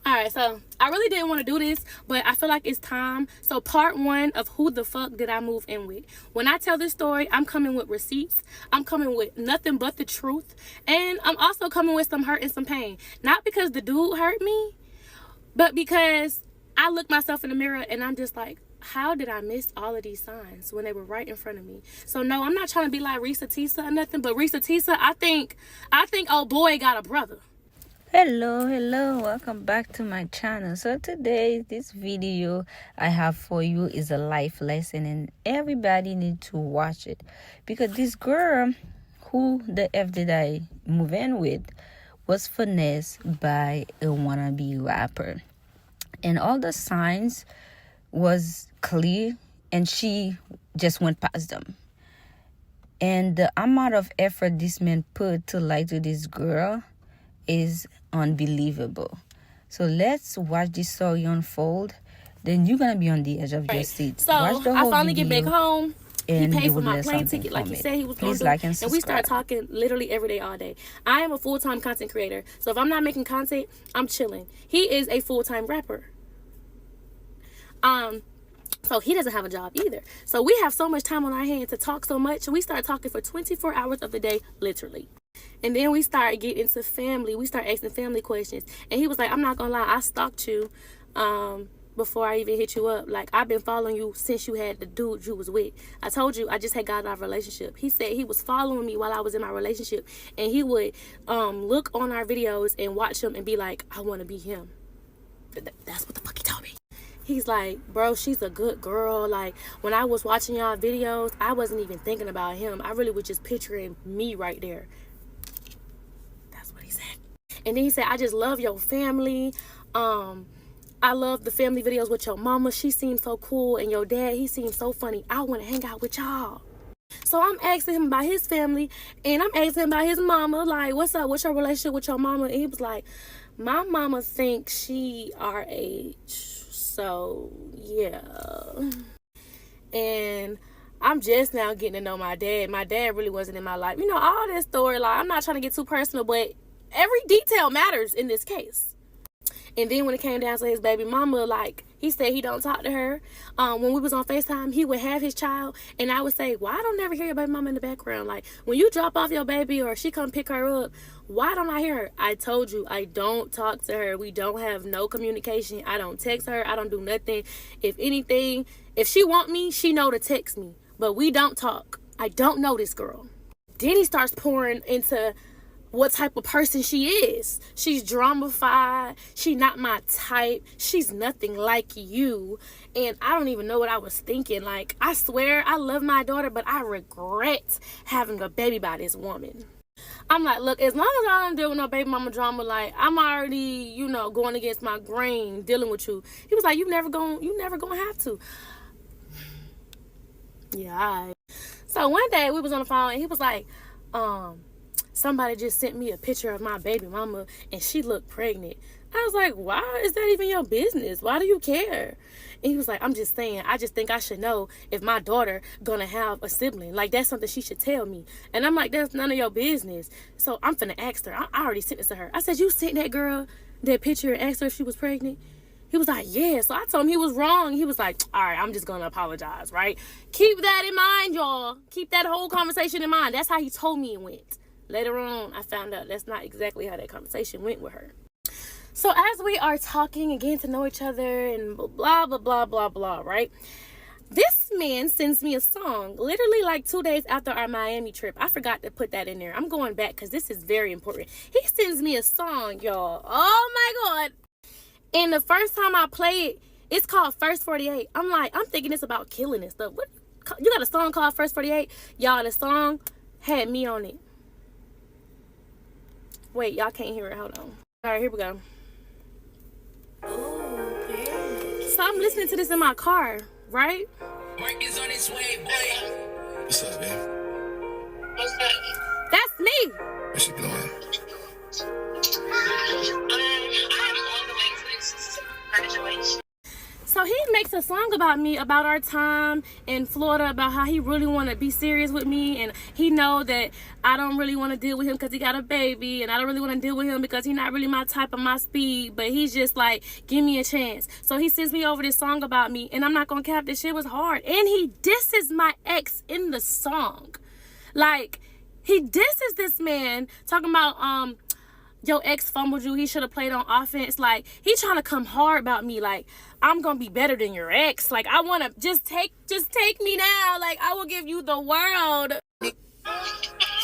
Alright, so I really didn't want to do this, but I feel like it's time. So part one of who the fuck did I move in with. When I tell this story, I'm coming with receipts. I'm coming with nothing but the truth. And I'm also coming with some hurt and some pain. Not because the dude hurt me, but because I look myself in the mirror and I'm just like, how did I miss all of these signs when they were right in front of me? So no, I'm not trying to be like Risa Tisa or nothing, but Risa Tisa, I think old boy got a brother. Hello, welcome back to my channel. So today this video I have for you is a life lesson, and everybody need to watch it, because this girl who the F did I move in with was finessed by a wannabe rapper, and all the signs was clear and she just went past them. And the amount of effort this man put to lie to this girl is unbelievable. So let's watch this story unfold. Then you're gonna be on the edge of your seat. So watch the whole I finally video get back home. and he paid you for will my learn plane something ticket like from he it. said he was going Please to. like and And subscribe. we start talking literally every day, all day. I am a full-time content creator. So if I'm not making content, I'm chilling. He is a full-time rapper. So he doesn't have a job either. So we have so much time on our hands to talk so much. We start talking for 24 hours of the day, literally. And then we start getting into family. We start asking family questions. And he was like, I'm not gonna lie, I stalked you before I even hit you up. Like, I've been following you since you had the dude you was with. I told you I just had got out of a relationship. He said he was following me while I was in my relationship, and he would look on our videos and watch them and be like, I want to be him. That's what the fuck he told me. He's like, bro, she's a good girl. Like, when I was watching y'all videos, I wasn't even thinking about him. I really was just picturing me right there. That's what he said. And then he said, I just love your family. I love the family videos with your mama. She seems so cool. And your dad, he seems so funny. I want to hang out with y'all. So I'm asking him about his family, and I'm asking him about his mama. Like, what's up? What's your relationship with your mama? And he was like, my mama thinks she our age. So, yeah. And I'm just now getting to know my dad. My dad really wasn't in my life. You know, all this story, like, I'm not trying to get too personal, but every detail matters in this case. And then when it came down to his baby mama, like, he said he don't talk to her. When we was on FaceTime, he would have his child, and I would say, why I don't never hear your baby mama in the background? Like, when you drop off your baby or she come pick her up, why don't I hear her? I told you, I don't talk to her. We don't have no communication. I don't text her. I don't do nothing. If anything, if she want me, she know to text me. But we don't talk. I don't know this girl. Then he starts pouring into what type of person she is. She's drama-fied. She not my type. She's nothing like you. And I don't even know what I was thinking. Like, I swear I love my daughter, but I regret having a baby by this woman. I'm like, look, as long as I don't deal with no baby mama drama, like, I'm already, you know, going against my grain dealing with you. He was like, you never gonna have to. Yeah, all right. So one day we was on the phone, and he was like, somebody just sent me a picture of my baby mama, and she looked pregnant. I was like, why is that even your business? Why do you care? And he was like, I'm just saying, I just think I should know if my daughter gonna have a sibling. Like, that's something she should tell me. And I'm like, that's none of your business. So I'm finna ask her. I already sent this to her. I said, you sent that girl that picture and asked her if she was pregnant? He was like, yeah. So I told him he was wrong. He was like, all right, I'm just gonna apologize, right? Keep that in mind, y'all. Keep that whole conversation in mind. That's how he told me it went. Later on, I found out that's not exactly how that conversation went with her. So as we are talking and getting to know each other and blah, blah, blah, blah, blah, right? This man sends me a song literally like 2 days after our Miami trip. I forgot to put that in there. I'm going back because this is very important. He sends me a song, y'all. Oh, my God. And the first time I play it, it's called First 48. I'm thinking it's about killing and stuff. What? You got a song called First 48? Y'all, the song had me on it. Wait, y'all can't hear it. Hold on. All right, here we go. So I'm listening to this in my car, right? Mark is on his way, boy. What's up, babe? What's up? That's me. What's she doing? I am on the way to this graduation. So he makes writes a song about me, about our time in Florida, about how he really want to be serious with me, and he know that I don't really want to deal with him because he got a baby, and I don't really want to deal with him because he's not really my type of my speed, but he's just like, give me a chance. So he sends me over this song about me, and I'm not gonna cap, this shit was hard. And he disses my ex in the song. Like, he disses this man, talking about your ex fumbled you, he should have played on offense. Like, he trying to come hard about me, like, I'm gonna be better than your ex. Like, I wanna just take me now. Like, I will give you the world.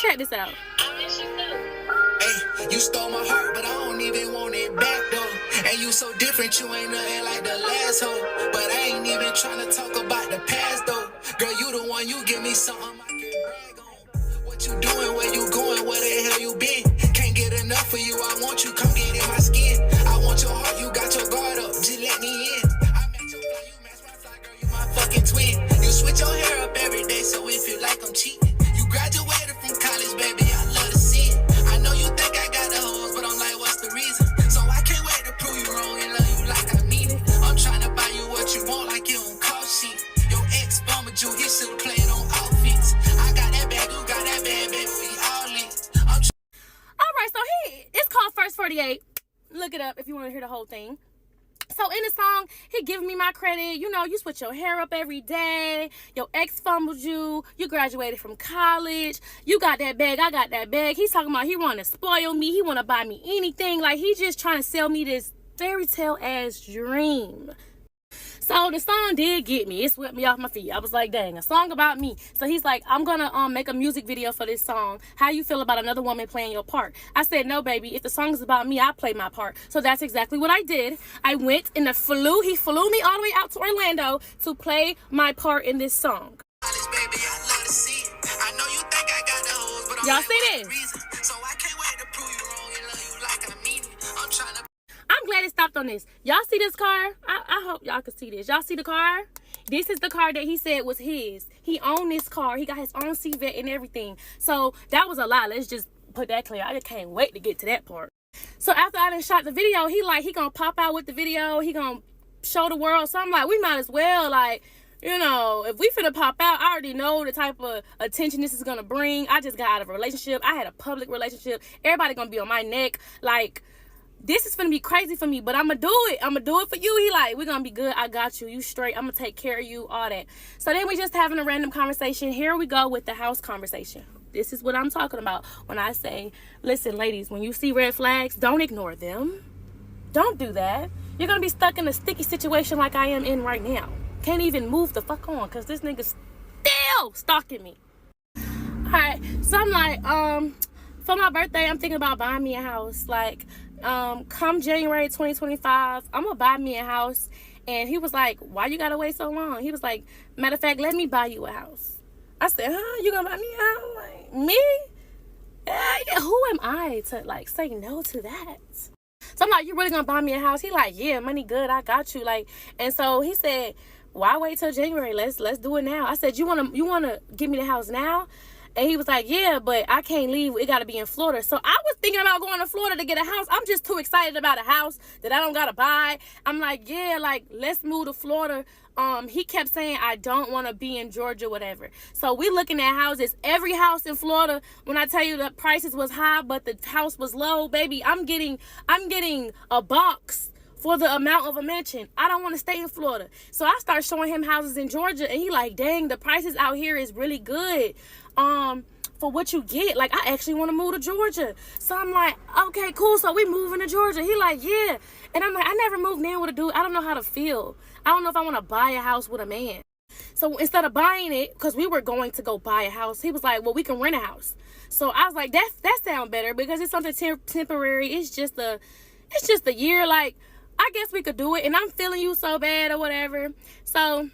Check this out. Hey, you stole my heart, but I don't even want it back though. And you so different, you ain't nothing like the last hoe. But I ain't even trying to talk about the past though. Girl, you the one, you give me something I can brag on. What you doing, where you going, where the hell you been? Can't get enough of you, I want you, come get in my skin. I want your heart, you got your guard up, just let me in. I match your fly, you match my fly, girl, you my fucking twin. You switch your hair up every day, so it feel like I'm cheating. You graduated from college, baby, I love to see it. I know you think I got the hoes, but I'm like, what's the reason? So I can't wait to prove you wrong and love you like I mean it. I'm trying to buy you what you want, like you don't cost shit. Your ex bummed you, he should've played on offense. I got that bag, you got that bag, baby, we all in. Alright, so it's called First 48. Look it up if you want to hear the whole thing. So in the song, he giving me my credit. You know, you switch your hair up every day. Your ex fumbled you. You graduated from college. You got that bag. I got that bag. He's talking about he want to spoil me. He want to buy me anything. Like, he just trying to sell me this fairy tale ass dream. So the song did get me. It swept me off my feet. I was like, dang, a song about me. So he's like, I'm gonna make a music video for this song. How you feel about another woman playing your part? I said, no, baby. If the song is about me, I play my part. So that's exactly what I did. I went in he flew me all the way out to Orlando to play my part in this song. Y'all see this? So I can't wait to prove you wrong and love you like I mean it. I'm trying to. I'm glad it stopped on this. Y'all see this car? I hope y'all can see this. Y'all see the car? This is the car that he said was his. He owned this car. He got his own Cvet and everything. So that was a lie. Let's just put that clear. I just can't wait to get to that part. So after I done shot the video, he gonna pop out with the video. He gonna show the world. So I'm like, we might as well, like, you know, if we finna pop out, I already know the type of attention this is gonna bring. I just got out of a relationship. I had a public relationship. Everybody gonna be on my neck. Like, this is finna be crazy for me, but I'm gonna do it. I'm gonna do it for you. He like, we're gonna be good. I got you. You straight. I'm gonna take care of you, all that. So then we just having a random conversation. Here we go with the house conversation. This is what I'm talking about when I say, listen, ladies, when you see red flags, don't ignore them. Don't do that. You're gonna be stuck in a sticky situation like I am in right now. Can't even move the fuck on because this nigga's still stalking me. All right, so I'm like, for my birthday, I'm thinking about buying me a house. Like, come January 2025, I'm gonna buy me a house. And he was like, why you gotta wait so long? He was like, matter of fact, let me buy you a house. I said, huh? You gonna buy me a house? Like, me? Yeah, who am I to, like, say no to that? So I'm like, you really gonna buy me a house? He like, yeah, money good, I got you. Like, and so he said, why wait till January? Let's do it now. I said, you wanna give me the house now? And he was like, yeah, but I can't leave. It got to be in Florida. So I was thinking about going to Florida to get a house. I'm just too excited about a house that I don't got to buy. I'm like, yeah, like, let's move to Florida. He kept saying, I don't want to be in Georgia, whatever. So we looking at houses. Every house in Florida, when I tell you the prices was high, but the house was low, baby, I'm getting a box for the amount of a mansion. I don't want to stay in Florida. So I start showing him houses in Georgia, and he like, dang, the prices out here is really good. For what you get. Like, I actually want to move to Georgia. So I'm like, okay, cool. So we moving to Georgia. He like, yeah. And I'm like, I never moved in with a dude. I don't know how to feel. I don't know if I want to buy a house with a man. So instead of buying it, because we were going to go buy a house, he was like, well, we can rent a house. So I was like, that sounds better because it's something temporary. It's just a year. Like, I guess we could do it. And I'm feeling you so bad or whatever. So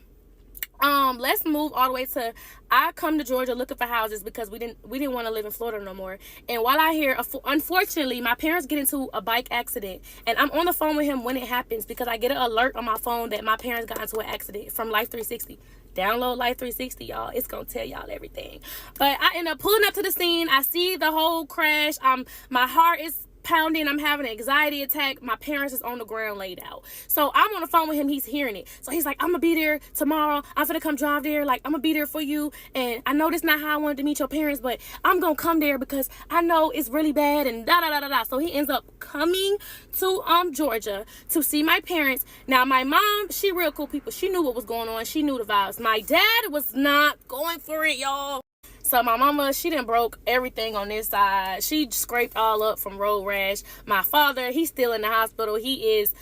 let's move all the way to, I come to Georgia looking for houses because we didn't want to live in Florida no more. And while I hear, unfortunately, my parents get into a bike accident, and I'm on the phone with him when it happens because I get an alert on my phone that my parents got into an accident from Life 360. Download Life 360, y'all. It's gonna tell y'all everything. But I end up pulling up to the scene. I see the whole crash. My heart is pounding. I'm having an anxiety attack. My parents is on the ground laid out. So I'm on the phone with him. He's hearing it. So he's like, I'm gonna be there tomorrow. I'm gonna come drive there. Like, I'm gonna be there for you. And I know this not how I wanted to meet your parents, but I'm gonna come there because I know it's really bad and da da da da da. So he ends up coming to Georgia to see my parents. Now my mom, she real cool people. She knew what was going on. She knew the vibes. My dad was not going for it, y'all. So my mama, she done broke everything on this side. She scraped all up from road rash. My father, he's still in the hospital. He is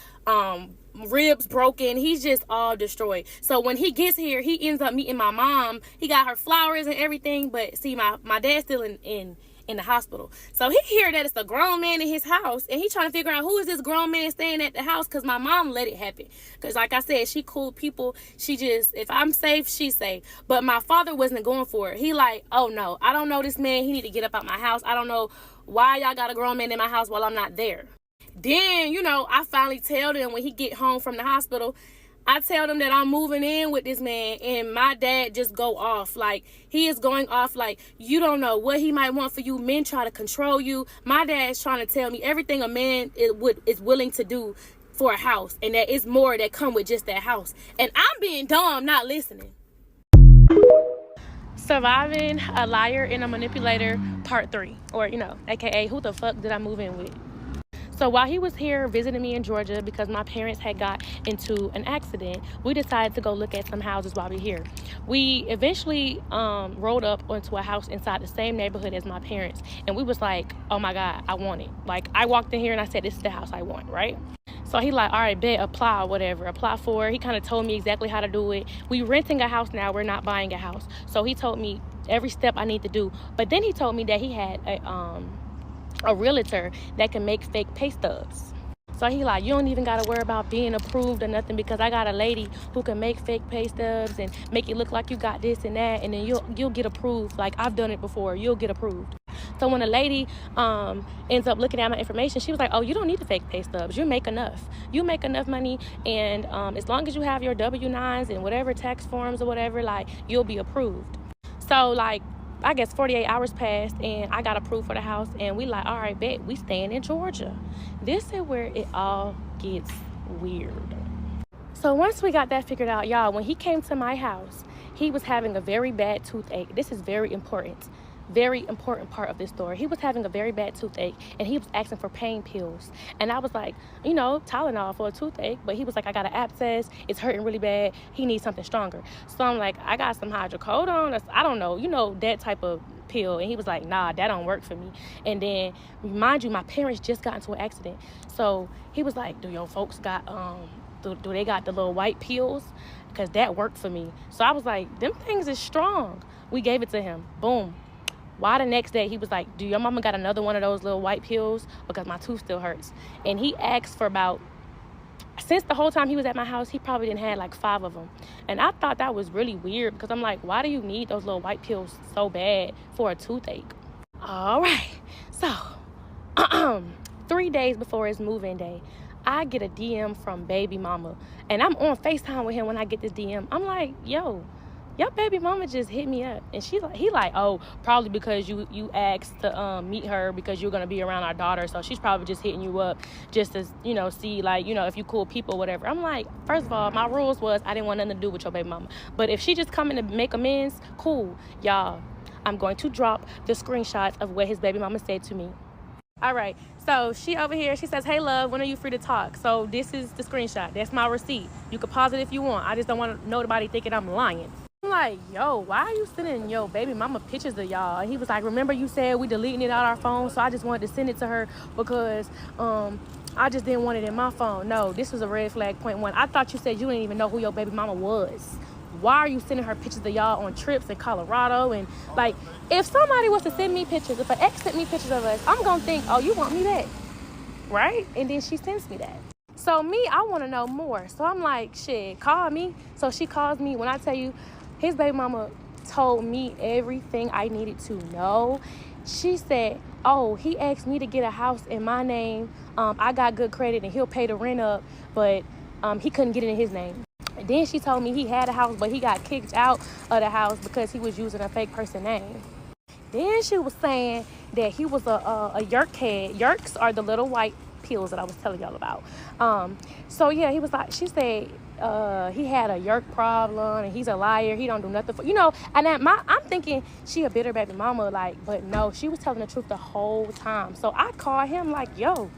ribs broken. He's just all destroyed. So when he gets here, he ends up meeting my mom. He got her flowers and everything. But see, my dad's still in the hospital. So he hear that it's a grown man in his house, and he trying to figure out who is this grown man staying at the house, because my mom let it happen. Because like I said, she cool people. She just, if I'm safe, she's safe. But my father wasn't going for it. He like, oh no, I don't know this man. He need to get up out my house. I don't know why y'all got a grown man in my house while I'm not there. Then, you know, I finally tell them when he get home from the hospital, I tell them that I'm moving in with this man, and my dad just go off. Like, he is going off like, you don't know what he might want for you. Men try to control you. My dad's trying to tell me everything a man is willing to do for a house, and that it's more that come with just that house. And I'm being dumb, not listening. Surviving a liar and a manipulator, part 3. Or, you know, aka who the fuck did I move in with? So while he was here visiting me in Georgia, because my parents had got into an accident, we decided to go look at some houses while we were here. We eventually rolled up onto a house inside the same neighborhood as my parents. And we was like, oh my God, I want it. Like, I walked in here and I said, this is the house I want, right? So he like, all right, bet, apply or whatever. Apply for it. He kind of told me exactly how to do it. We renting a house now. We're not buying a house. So he told me every step I need to do. But then he told me that he had a realtor that can make fake pay stubs. So he like, you don't even gotta worry about being approved or nothing, because I got a lady who can make fake pay stubs and make it look like you got this and that, and then you'll get approved. Like, I've done it before, you'll get approved. So when a lady ends up looking at my information, she was like, oh, you don't need the fake pay stubs. You make enough. You make enough money, and as long as you have your W-9s and whatever tax forms or whatever, like, you'll be approved. So like, I guess 48 hours passed, and I got approved for the house, and we like, all right, bet, we staying in Georgia. This is where it all gets weird. So once we got that figured out, y'all, when he came to my house, he was having a very bad toothache. This is very important part of this story. He was having a very bad toothache, and he was asking for pain pills. And I was like, you know, Tylenol for a toothache. But he was like, I got an abscess. It's hurting really bad. He needs something stronger. So I'm like, I got some hydrocodone. I don't know, you know, that type of pill. And he was like, nah, that don't work for me. And then, mind you, my parents just got into an accident. So he was like, do your folks got, do they got the little white pills? Because that worked for me. So I was like, them things is strong. We gave it to him. Boom. Why the next day he was like, do your mama got another one of those little white pills? Because my tooth still hurts. And he asked for about, since the whole time he was at my house, he probably didn't have like 5 of them. And I thought that was really weird, because I'm like, why do you need those little white pills so bad for a toothache? All right. So 3 days before his move-in day, I get a DM from baby mama. And I'm on FaceTime with him when I get this DM. I'm like, yo, your baby mama just hit me up. And he like, oh, probably because you asked to meet her because you're gonna be around our daughter, so she's probably just hitting you up just to, you know, see, like, you know, if you cool people, whatever. I'm like, first of all, my rules was I didn't want nothing to do with your baby mama. But if she just coming to make amends, cool. Y'all, I'm going to drop the screenshots of what his baby mama said to me. All right, so she over here, she says, hey love, when are you free to talk? So this is the screenshot. That's my receipt. You can pause it if you want. I just don't want nobody thinking I'm lying. I'm like, yo, why are you sending your baby mama pictures of y'all? And he was like, remember you said we deleting it out our phone, so I just wanted to send it to her because I just didn't want it in my phone. No, this was a red flag, point 1. I thought you said you didn't even know who your baby mama was. Why are you sending her pictures of y'all on trips in Colorado? And like, if somebody was to send me pictures, if an ex sent me pictures of us, I'm gonna think, oh, you want me back, right? And then she sends me that. So me, I want to know more. So I'm like, shit, call me. So she calls me. When I tell you, his baby mama told me everything I needed to know. She said, oh, he asked me to get a house in my name. I got good credit and he'll pay the rent up, but he couldn't get it in his name. And then she told me he had a house, but he got kicked out of the house because he was using a fake person name. Then she was saying that he was a yerk head. Yerks are the little white pills that I was telling y'all about. So yeah, he was like, she said he had a yerk problem and he's a liar. He don't do nothing for, and I'm thinking she a bitter baby mama, like, but no, she was telling the truth the whole time. So I called him like, yo,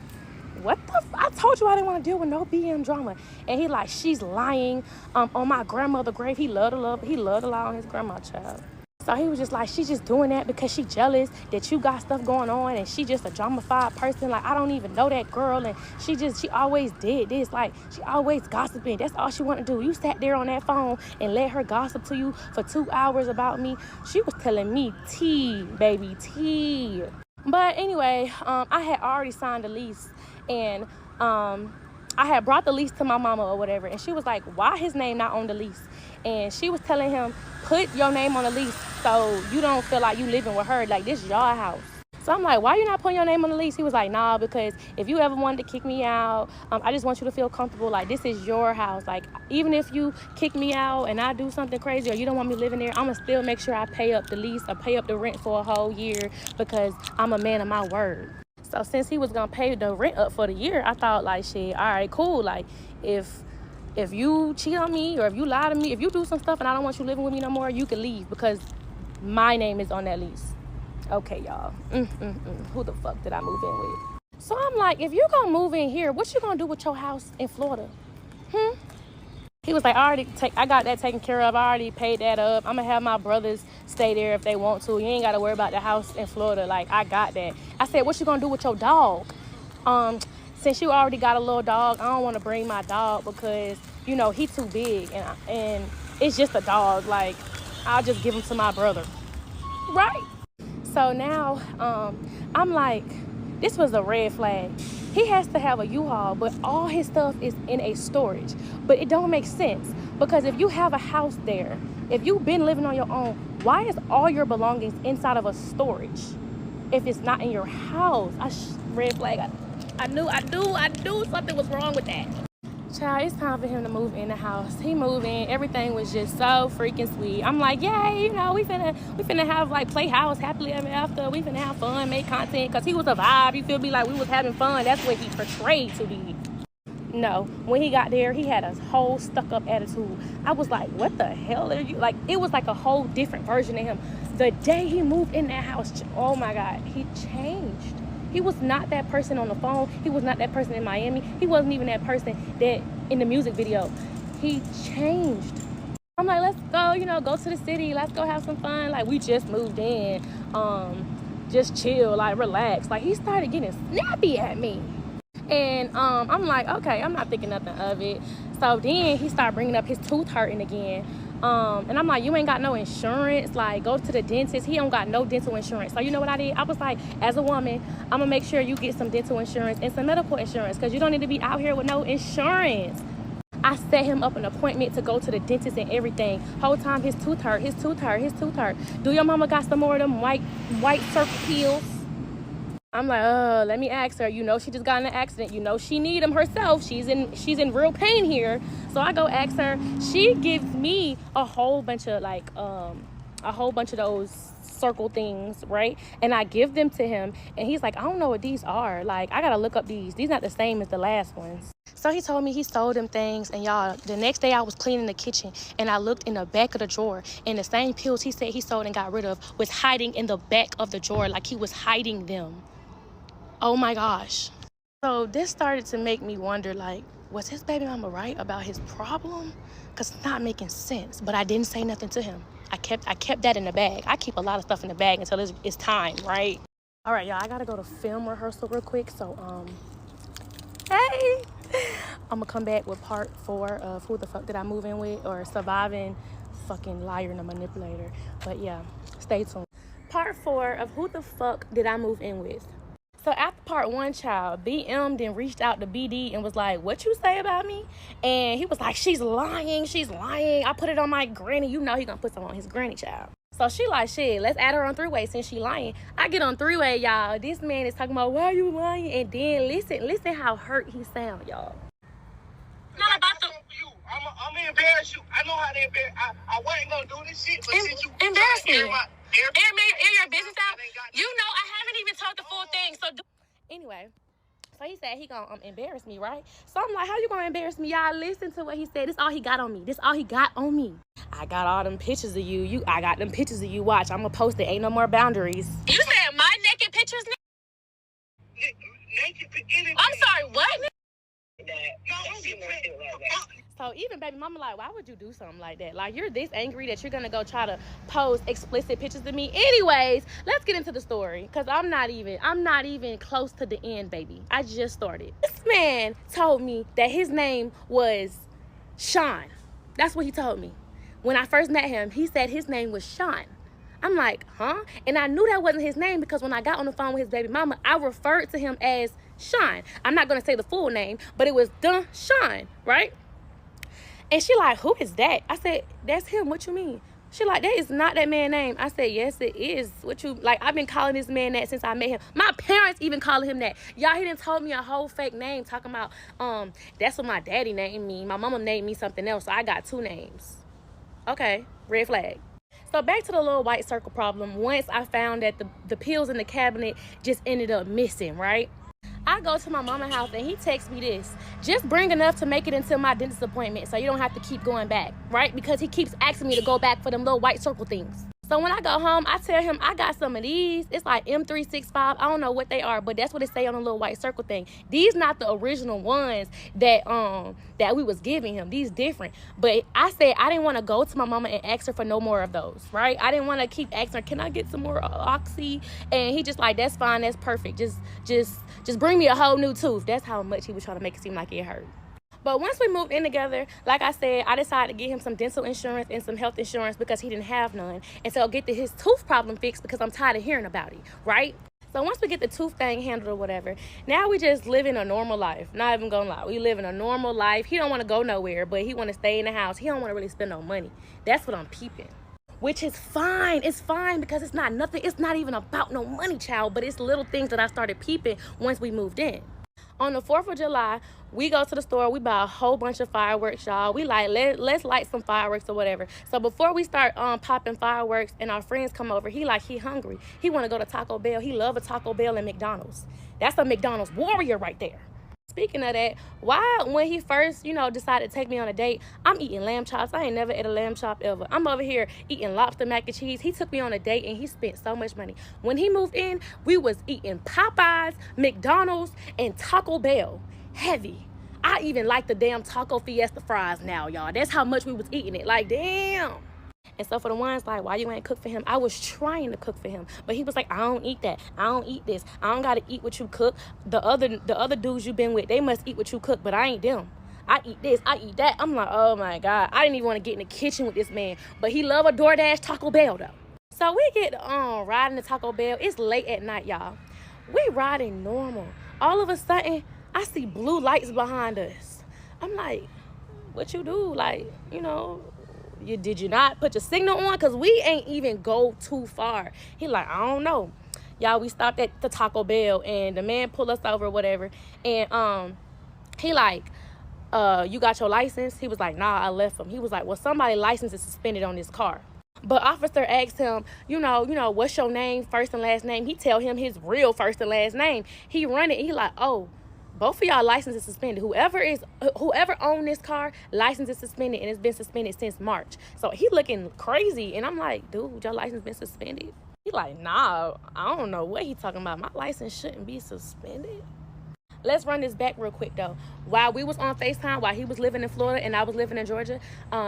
what the I told you I didn't want to deal with no BM drama. And he like, she's lying on my grandmother's grave. He loved to lie on his grandma, child. So he was just like, she's just doing that because she jealous that you got stuff going on and she just a drama-fied person. Like, I don't even know that girl, and she always did this. Like, she always gossiping. That's all she want to do. You sat there on that phone and let her gossip to you for 2 hours about me. She was telling me tea, baby, tea. But anyway, I had already signed the lease, and I had brought the lease to my mama or whatever, and she was like, why his name not on the lease? And she was telling him, put your name on the lease so you don't feel like you living with her. Like, this is your house. So I'm like, why you not putting your name on the lease? He was like, nah, because if you ever wanted to kick me out, I just want you to feel comfortable. Like, this is your house. Like, even if you kick me out and I do something crazy or you don't want me living there, I'm going to still make sure I pay up the lease or pay up the rent for a whole year because I'm a man of my word. So since he was going to pay the rent up for the year, I thought, like, shit, all right, cool. Like, if you cheat on me or if you lie to me, if you do some stuff and I don't want you living with me no more, you can leave because my name is on that lease. Okay, y'all. Who the fuck did I move in with? So I'm like, if you're going to move in here, what you going to do with your house in Florida? He was like, I got that taken care of. I already paid that up. I'm going to have my brothers stay there if they want to. You ain't got to worry about the house in Florida. Like, I got that. I said, what you going to do with your dog? Since you already got a little dog, I don't want to bring my dog because, he too big. And it's just a dog. Like, I'll just give him to my brother. Right. So now I'm like, this was a red flag. He has to have a U-Haul, but all his stuff is in a storage. But it don't make sense because if you have a house there, if you've been living on your own, why is all your belongings inside of a storage if it's not in your house? Red flag. I knew something was wrong with that. Child, it's time for him to move in the house. He moved in. Everything was just so freaking sweet. I'm like, yay, we finna have like playhouse happily ever after. We finna have fun, make content, because he was a vibe. You feel me? Like we was having fun. That's what he portrayed to be. No, when he got there, he had a whole stuck-up attitude. I was like, what the hell are you? Like, it was like a whole different version of him. The day he moved in that house, oh my God, he changed. He was not that person on the phone. He was not that person in Miami. He wasn't even that person that in the music video. He changed. I'm like, let's go, go to the city. Let's go have some fun. Like, we just moved in. Just chill, like, relax. Like, he started getting snappy at me. And I'm like, okay, I'm not thinking nothing of it. So then he started bringing up his tooth hurting again. And I'm like, you ain't got no insurance. Like, go to the dentist. He don't got no dental insurance. So you know what I did? I was like, as a woman, I'm gonna make sure you get some dental insurance and some medical insurance because you don't need to be out here with no insurance. I set him up an appointment to go to the dentist and everything. Whole time his tooth hurt. Do your mama got some more of them white circle pills? I'm like, let me ask her. She just got in an accident. She need them herself. She's in real pain here. So I go ask her. She gives me a whole bunch of those circle things, right? And I give them to him, and he's like, I don't know what these are. Like, I gotta look up these. These not the same as the last ones. So he told me he sold them things, and y'all, the next day I was cleaning the kitchen, and I looked in the back of the drawer, and the same pills he said he sold and got rid of was hiding in the back of the drawer, like he was hiding them. Oh my gosh. So this started to make me wonder, like, was his baby mama right about his problem? Because it's not making sense. But I didn't say nothing to him. I kept that in the bag. I keep a lot of stuff in the bag until it's time, right? All right, y'all, I gotta go to film rehearsal real quick. So, hey, I'm gonna come back with part 4 of Who the Fuck Did I Move In With, or Surviving Fucking Liar and a Manipulator. But yeah, stay tuned. Part 4 of Who the Fuck Did I Move In With? So after part 1, child, BM then reached out to BD and was like, what you say about me? And he was like, she's lying. I put it on my granny. He gonna put something on his granny, child. So she like, shit, let's add her on 3-way since she lying. I get on 3-way, y'all. This man is talking about, why are you lying? And then listen how hurt he sound, y'all. Not about the you. I'm gonna embarrass you. I know how to embarrass. I wasn't gonna do this shit, but since you embarrass me. Air your business out. You know, I haven't even told the full thing. So anyway. So he said he gonna embarrass me, right? So I'm like, how you gonna embarrass me? Y'all listen to what he said. This all he got on me. This all he got on me. I got all them pictures of you. I got them pictures of you. Watch, I'm gonna post it. Ain't no more boundaries. You said my naked pictures? I'm sorry, what? So even baby mama like, why would you do something like that? Like, you're this angry that you're gonna go try to post explicit pictures of me. Anyways, let's get into the story, because I'm not even close to the end, baby. I just started. This man told me that his name was Sean. That's what he told me. When I first met him, he said his name was Sean. I'm like, huh? And I knew that wasn't his name because when I got on the phone with his baby mama, I referred to him as Sean. I'm not gonna say the full name, but it was the Sean, right? And she like, who is that? I said, that's him. What you mean? She like, that is not that man's name. I said, yes, it is. What you, like, I've been calling this man that since I met him. My parents even call him that. Y'all, he done told me a whole fake name talking about, that's what my daddy named me. My mama named me something else, so I got 2 names. Okay, red flag. So back to the little white circle problem. Once I found that the pills in the cabinet just ended up missing, right? I go to my mama's house and he texts me this. Just bring enough to make it until my dentist appointment so you don't have to keep going back, right? Because he keeps asking me to go back for them little white circle things. So when I go home, I tell him I got some of these. It's like M365. I don't know what they are, but that's what it say on the little white circle thing. These not the original ones that we was giving him. These different. But I said I didn't want to go to my mama and ask her for no more of those, right? I didn't want to keep asking her, can I get some more Oxy? And he just like, that's fine, that's perfect. Just bring me a whole new tooth. That's how much he was trying to make it seem like it hurt. But once we moved in together, like I said, I decided to get him some dental insurance and some health insurance because he didn't have none. And so get his tooth problem fixed because I'm tired of hearing about it, right? So once we get the tooth thing handled or whatever, now we just living a normal life. Not even gonna lie. We living a normal life. He don't want to go nowhere, but he want to stay in the house. He don't want to really spend no money. That's what I'm peeping. Which is fine. It's fine because it's not nothing. It's not even about no money, child. But it's little things that I started peeping once we moved in. On the 4th of July, we go to the store. We buy a whole bunch of fireworks, y'all. We like, let's light some fireworks or whatever. So before we start popping fireworks and our friends come over, he hungry. He want to go to Taco Bell. He love a Taco Bell and McDonald's. That's a McDonald's warrior right there. Speaking of that, when he first, decided to take me on a date, I'm eating lamb chops. I ain't never ate a lamb chop ever. I'm over here eating lobster mac and cheese. He took me on a date and he spent so much money. When he moved in, we was eating Popeyes, McDonald's, and Taco Bell. Heavy. I even like the damn Taco Fiesta fries now, y'all. That's how much we was eating it. Like, damn. And so for the ones like, why you ain't cook for him? I was trying to cook for him. But he was like, I don't eat that. I don't eat this. I don't got to eat what you cook. The other dudes you been with, they must eat what you cook, but I ain't them. I eat this. I eat that. I'm like, oh, my God. I didn't even want to get in the kitchen with this man. But he love a DoorDash Taco Bell, though. So we get riding to Taco Bell. It's late at night, y'all. We riding normal. All of a sudden, I see blue lights behind us. I'm like, what you do? Like, did you not put your signal on? Because we ain't even go too far. He like, I don't know. Y'all, we stopped at the Taco Bell and the man pulled us over or whatever. And he like, you got your license? He was like, nah, I left him. He was like, well, somebody's license is suspended on this car. But officer asked him, what's your name, first and last name? He tell him his real first and last name. He run it. He like, oh, both of y'all licenses suspended. Whoever owned this car, license is suspended, and it's been suspended since March. So he looking crazy, and I'm like, dude, your license been suspended? He like, nah, I don't know what he talking about. My license shouldn't be suspended. Let's run this back real quick, though. While we was on FaceTime, while he was living in Florida and I was living in Georgia,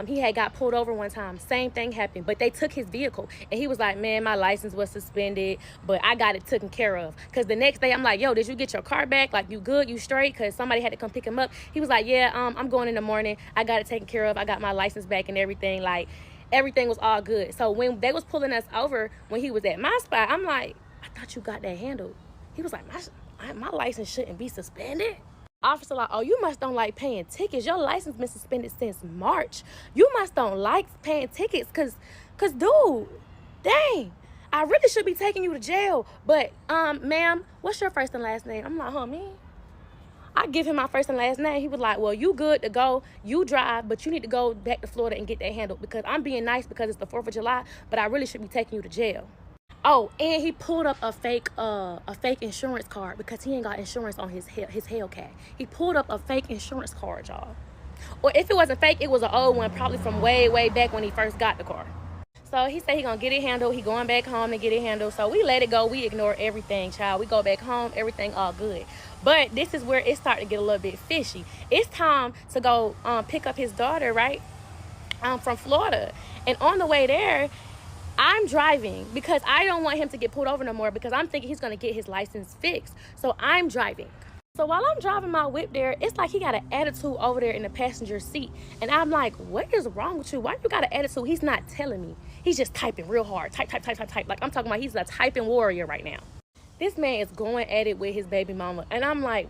he had got pulled over one time. Same thing happened, but they took his vehicle. And he was like, man, my license was suspended, but I got it taken care of. Because the next day, I'm like, yo, did you get your car back? Like, you good? You straight? Because somebody had to come pick him up. He was like, yeah, I'm going in the morning. I got it taken care of. I got my license back and everything. Like, everything was all good. So when they was pulling us over, when he was at my spot, I'm like, I thought you got that handled. He was like, my license shouldn't be suspended. Officer like, oh, you must don't like paying tickets. Your license been suspended since March. You must don't like paying tickets cause dude, dang, I really should be taking you to jail. But ma'am, what's your first and last name? I'm like, me? I give him my first and last name. He was like, well, you good to go. You drive, but you need to go back to Florida and get that handled because I'm being nice because it's the 4th of July, but I really should be taking you to jail. Oh, and he pulled up a fake insurance card because he ain't got insurance on his Hellcat. He pulled up a fake insurance card, y'all. Or if it wasn't fake, it was an old one, probably from way, way back when he first got the car. So he said he gonna get it handled. He going back home to get it handled. So we let it go. We ignore everything, child. We go back home, everything all good. But this is where it started to get a little bit fishy. It's time to go pick up his daughter, right? From Florida. And on the way there, I'm driving because I don't want him to get pulled over no more because I'm thinking he's going to get his license fixed. So I'm driving. So while I'm driving my whip there, it's like he got an attitude over there in the passenger seat. And I'm like, what is wrong with you? Why you got an attitude? He's not telling me. He's just typing real hard. Type. Like I'm talking about he's a typing warrior right now. This man is going at it with his baby mama. And I'm like,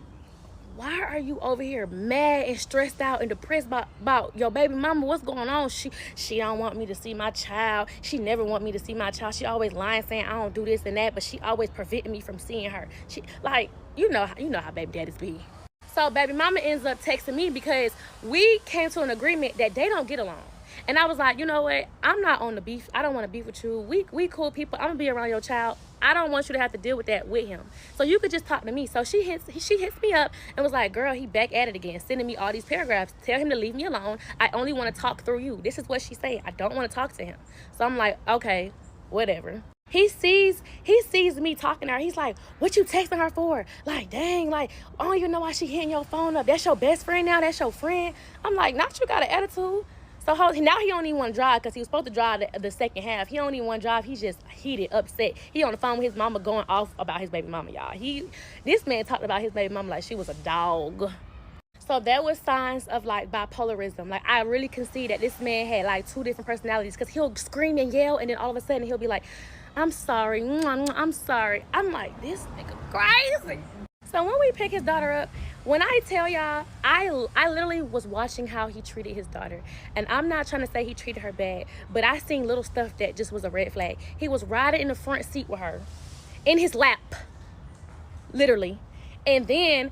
why are you over here mad and stressed out and depressed about your baby mama? What's going on? She don't want me to see my child. She never want me to see my child. She always lying, saying I don't do this and that, but she always preventing me from seeing her. She like, you know how baby daddies be. So baby mama ends up texting me because we came to an agreement that they don't get along. And I was like, you know what? I'm not on the beef. I don't want to beef with you. We cool people. I'm gonna be around your child. I don't want you to have to deal with that with him. So you could just talk to me. So she hits me up and was like, girl, he back at it again, sending me all these paragraphs. Tell him to leave me alone. I only want to talk through you. This is what she said. I don't want to talk to him. So I'm like, okay, whatever. He sees me talking to her. He's like, what you texting her for? Like, dang, like, I don't even know why she hitting your phone up. That's your best friend now? That's your friend? I'm like, not you got an attitude. So now he don't even want to drive because he was supposed to drive the second half. He don't even want to drive. He's just heated, upset. He on the phone with his mama going off about his baby mama, y'all. This man talked about his baby mama like she was a dog. So there was signs of like bipolarism. Like I really can see that this man had like 2 different personalities because he'll scream and yell and then all of a sudden he'll be like, I'm sorry. I'm sorry. I'm like, this nigga crazy. So when we pick his daughter up, when I tell y'all, I literally was watching how he treated his daughter. And I'm not trying to say he treated her bad, but I seen little stuff that just was a red flag. He was riding in the front seat with her, in his lap, literally. And then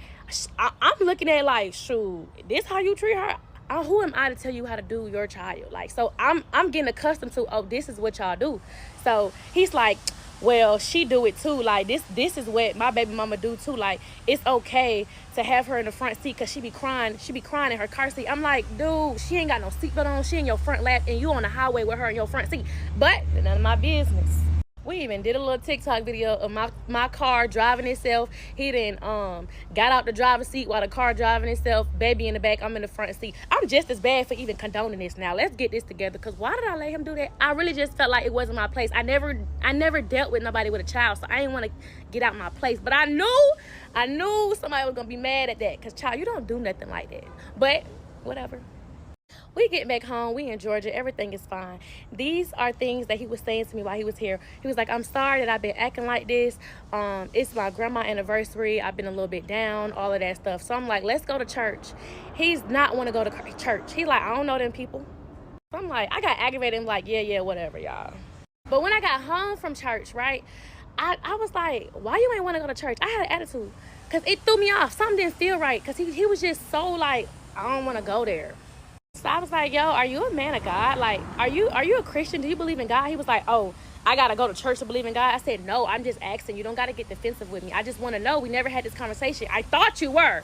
I'm looking at like, shoot, this how you treat her? Who am I to tell you how to do your child? Like, so I'm getting accustomed to, oh, this is what y'all do. So he's like, well, she do it too. Like this is what my baby mama do too. Like it's okay to have her in the front seat because she be crying in her car seat. I'm like, dude, she ain't got no seatbelt on. She in your front lap and you on the highway with her in your front seat. But none of my business. We even did a little TikTok video of my car driving itself. He then got out the driver's seat while the car driving itself. Baby in the back, I'm in the front seat. I'm just as bad for even condoning this now. Let's get this together. Because why did I let him do that? I really just felt like it wasn't my place. I never dealt with nobody with a child, so I didn't want to get out my place. But I knew somebody was going to be mad at that. Because, child, you don't do nothing like that. But whatever. We get back home. We in Georgia. Everything is fine. These are things that he was saying to me while he was here. He was like, I'm sorry that I've been acting like this. It's my grandma's anniversary. I've been a little bit down, all of that stuff. So I'm like, let's go to church. He's not want to go to church. He's like, I don't know them people. So I'm like, I got aggravated. I'm like, yeah, whatever, y'all. But when I got home from church, right, I was like, why you ain't want to go to church? I had an attitude because it threw me off. Something didn't feel right because he was just so like, I don't want to go there. So I was like, yo, are you a man of God? Like, are you a Christian? Do you believe in God? He was like, oh, I got to go to church to believe in God. I said, no, I'm just asking. You don't got to get defensive with me. I just want to know. We never had this conversation. I thought you were,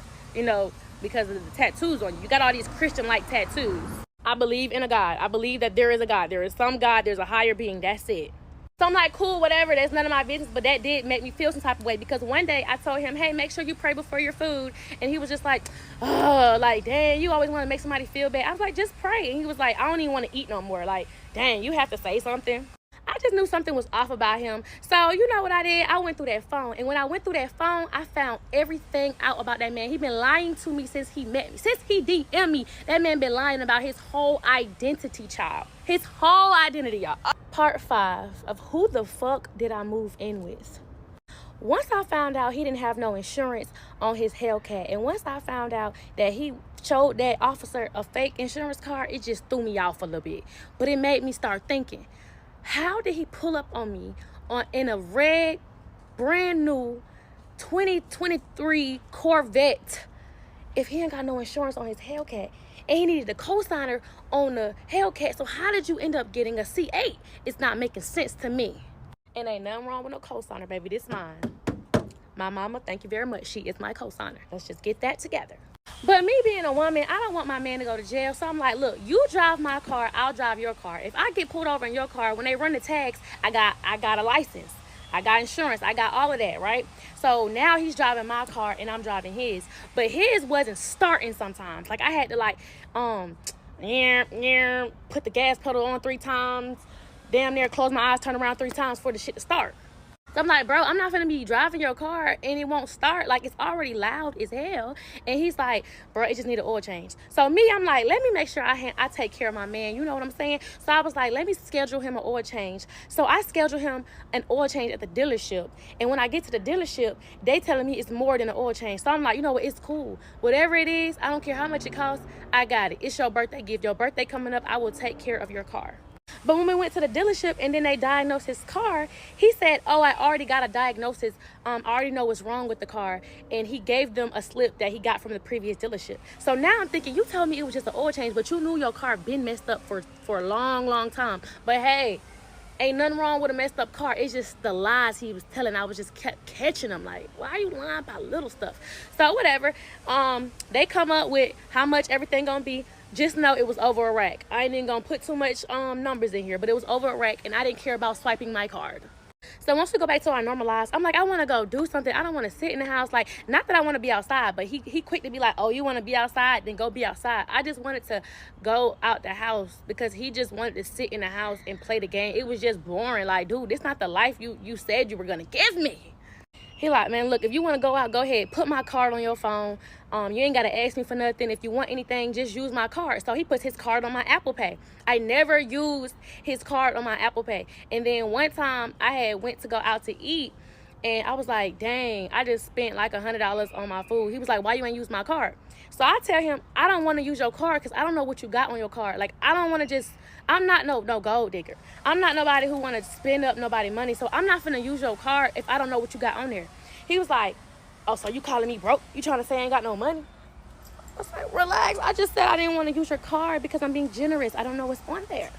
because of the tattoos on you. You got all these Christian-like tattoos. I believe in a God. I believe that there is a God. There is some God. There's a higher being. That's it. So I'm like, cool, whatever. That's none of my business. But that did make me feel some type of way because one day I told him, hey, make sure you pray before your food. And he was just like, oh, like, dang, you always want to make somebody feel bad. I was like, just pray. And he was like, I don't even want to eat no more. Like, dang, you have to say something. I just knew something was off about him. So you know what I did? I went through that phone. And when I went through that phone, I found everything out about that man. He been lying to me since he met me. Since he DM'd me, that man been lying about his whole identity, child. His whole identity, y'all. Part 5 of who the fuck did I move in with? Once I found out he didn't have no insurance on his Hellcat, and once I found out that he showed that officer a fake insurance card, it just threw me off a little bit. But it made me start thinking, how did he pull up on me in a red, brand new 2023 Corvette if he ain't got no insurance on his Hellcat and he needed a co-signer on the Hellcat? So how did you end up getting a C8? It's not making sense to me. And ain't nothing wrong with no co-signer, baby. This mine. My mama, thank you very much. She is my co-signer. Let's just get that together. But me being a woman, I don't want my man to go to jail. So I'm like, look, you drive my car, I'll drive your car. If I get pulled over in your car, when they run the tags, I got a license. I got insurance. I got all of that, right? So now he's driving my car and I'm driving his. But his wasn't starting sometimes. Like I had to like, put the gas pedal on 3 times. Damn near close my eyes, turn around 3 times for the shit to start. So I'm like, bro, I'm not gonna be driving your car and it won't start. Like, it's already loud as hell. And he's like, bro, it just need an oil change. So me, I'm like, let me make sure I take care of my man. You know what I'm saying? So I was like, let me schedule him an oil change. So I scheduled him an oil change at the dealership. And when I get to the dealership, they telling me it's more than an oil change. So I'm like, you know what? It's cool. Whatever it is, I don't care how much it costs. I got it. It's your birthday gift. Your birthday coming up. I will take care of your car. But when we went to the dealership and then they diagnosed his car, he said, oh, I already got a diagnosis. I already know what's wrong with the car. And he gave them a slip that he got from the previous dealership. So now I'm thinking, you told me it was just an oil change, but you knew your car been messed up for a long, long time. But hey, ain't nothing wrong with a messed up car. It's just the lies he was telling. I was just kept catching him like, why are you lying about little stuff? So whatever. They come up with how much everything gonna be. Just know it was over a rack. I ain't even gonna put too much numbers in here, but it was over a rack and I didn't care about swiping my card. So once we go back to our normal lives, I'm like, I want to go do something. I don't want to sit in the house. Like, not that I want to be outside, but he quick to be like, oh, you want to be outside? Then go be outside. I just wanted to go out the house because he just wanted to sit in the house and play the game. It was just boring. Like, dude, this not the life you said you were going to give me. He like, man, look, if you want to go out, go ahead. Put my card on your phone. You ain't got to ask me for nothing. If you want anything, just use my card. So he puts his card on my Apple Pay. I never used his card on my Apple Pay. And then one time I had went to go out to eat. And I was like, dang, I just spent like $100 on my food. He was like, why you ain't use my card? So I tell him, I don't want to use your card because I don't know what you got on your card. Like, I don't want to just, I'm not no gold digger. I'm not nobody who want to spend up nobody money. So I'm not finna use your card if I don't know what you got on there. He was like, oh, so you calling me broke? You trying to say I ain't got no money? I was like, relax. I just said I didn't want to use your card because I'm being generous. I don't know what's on there.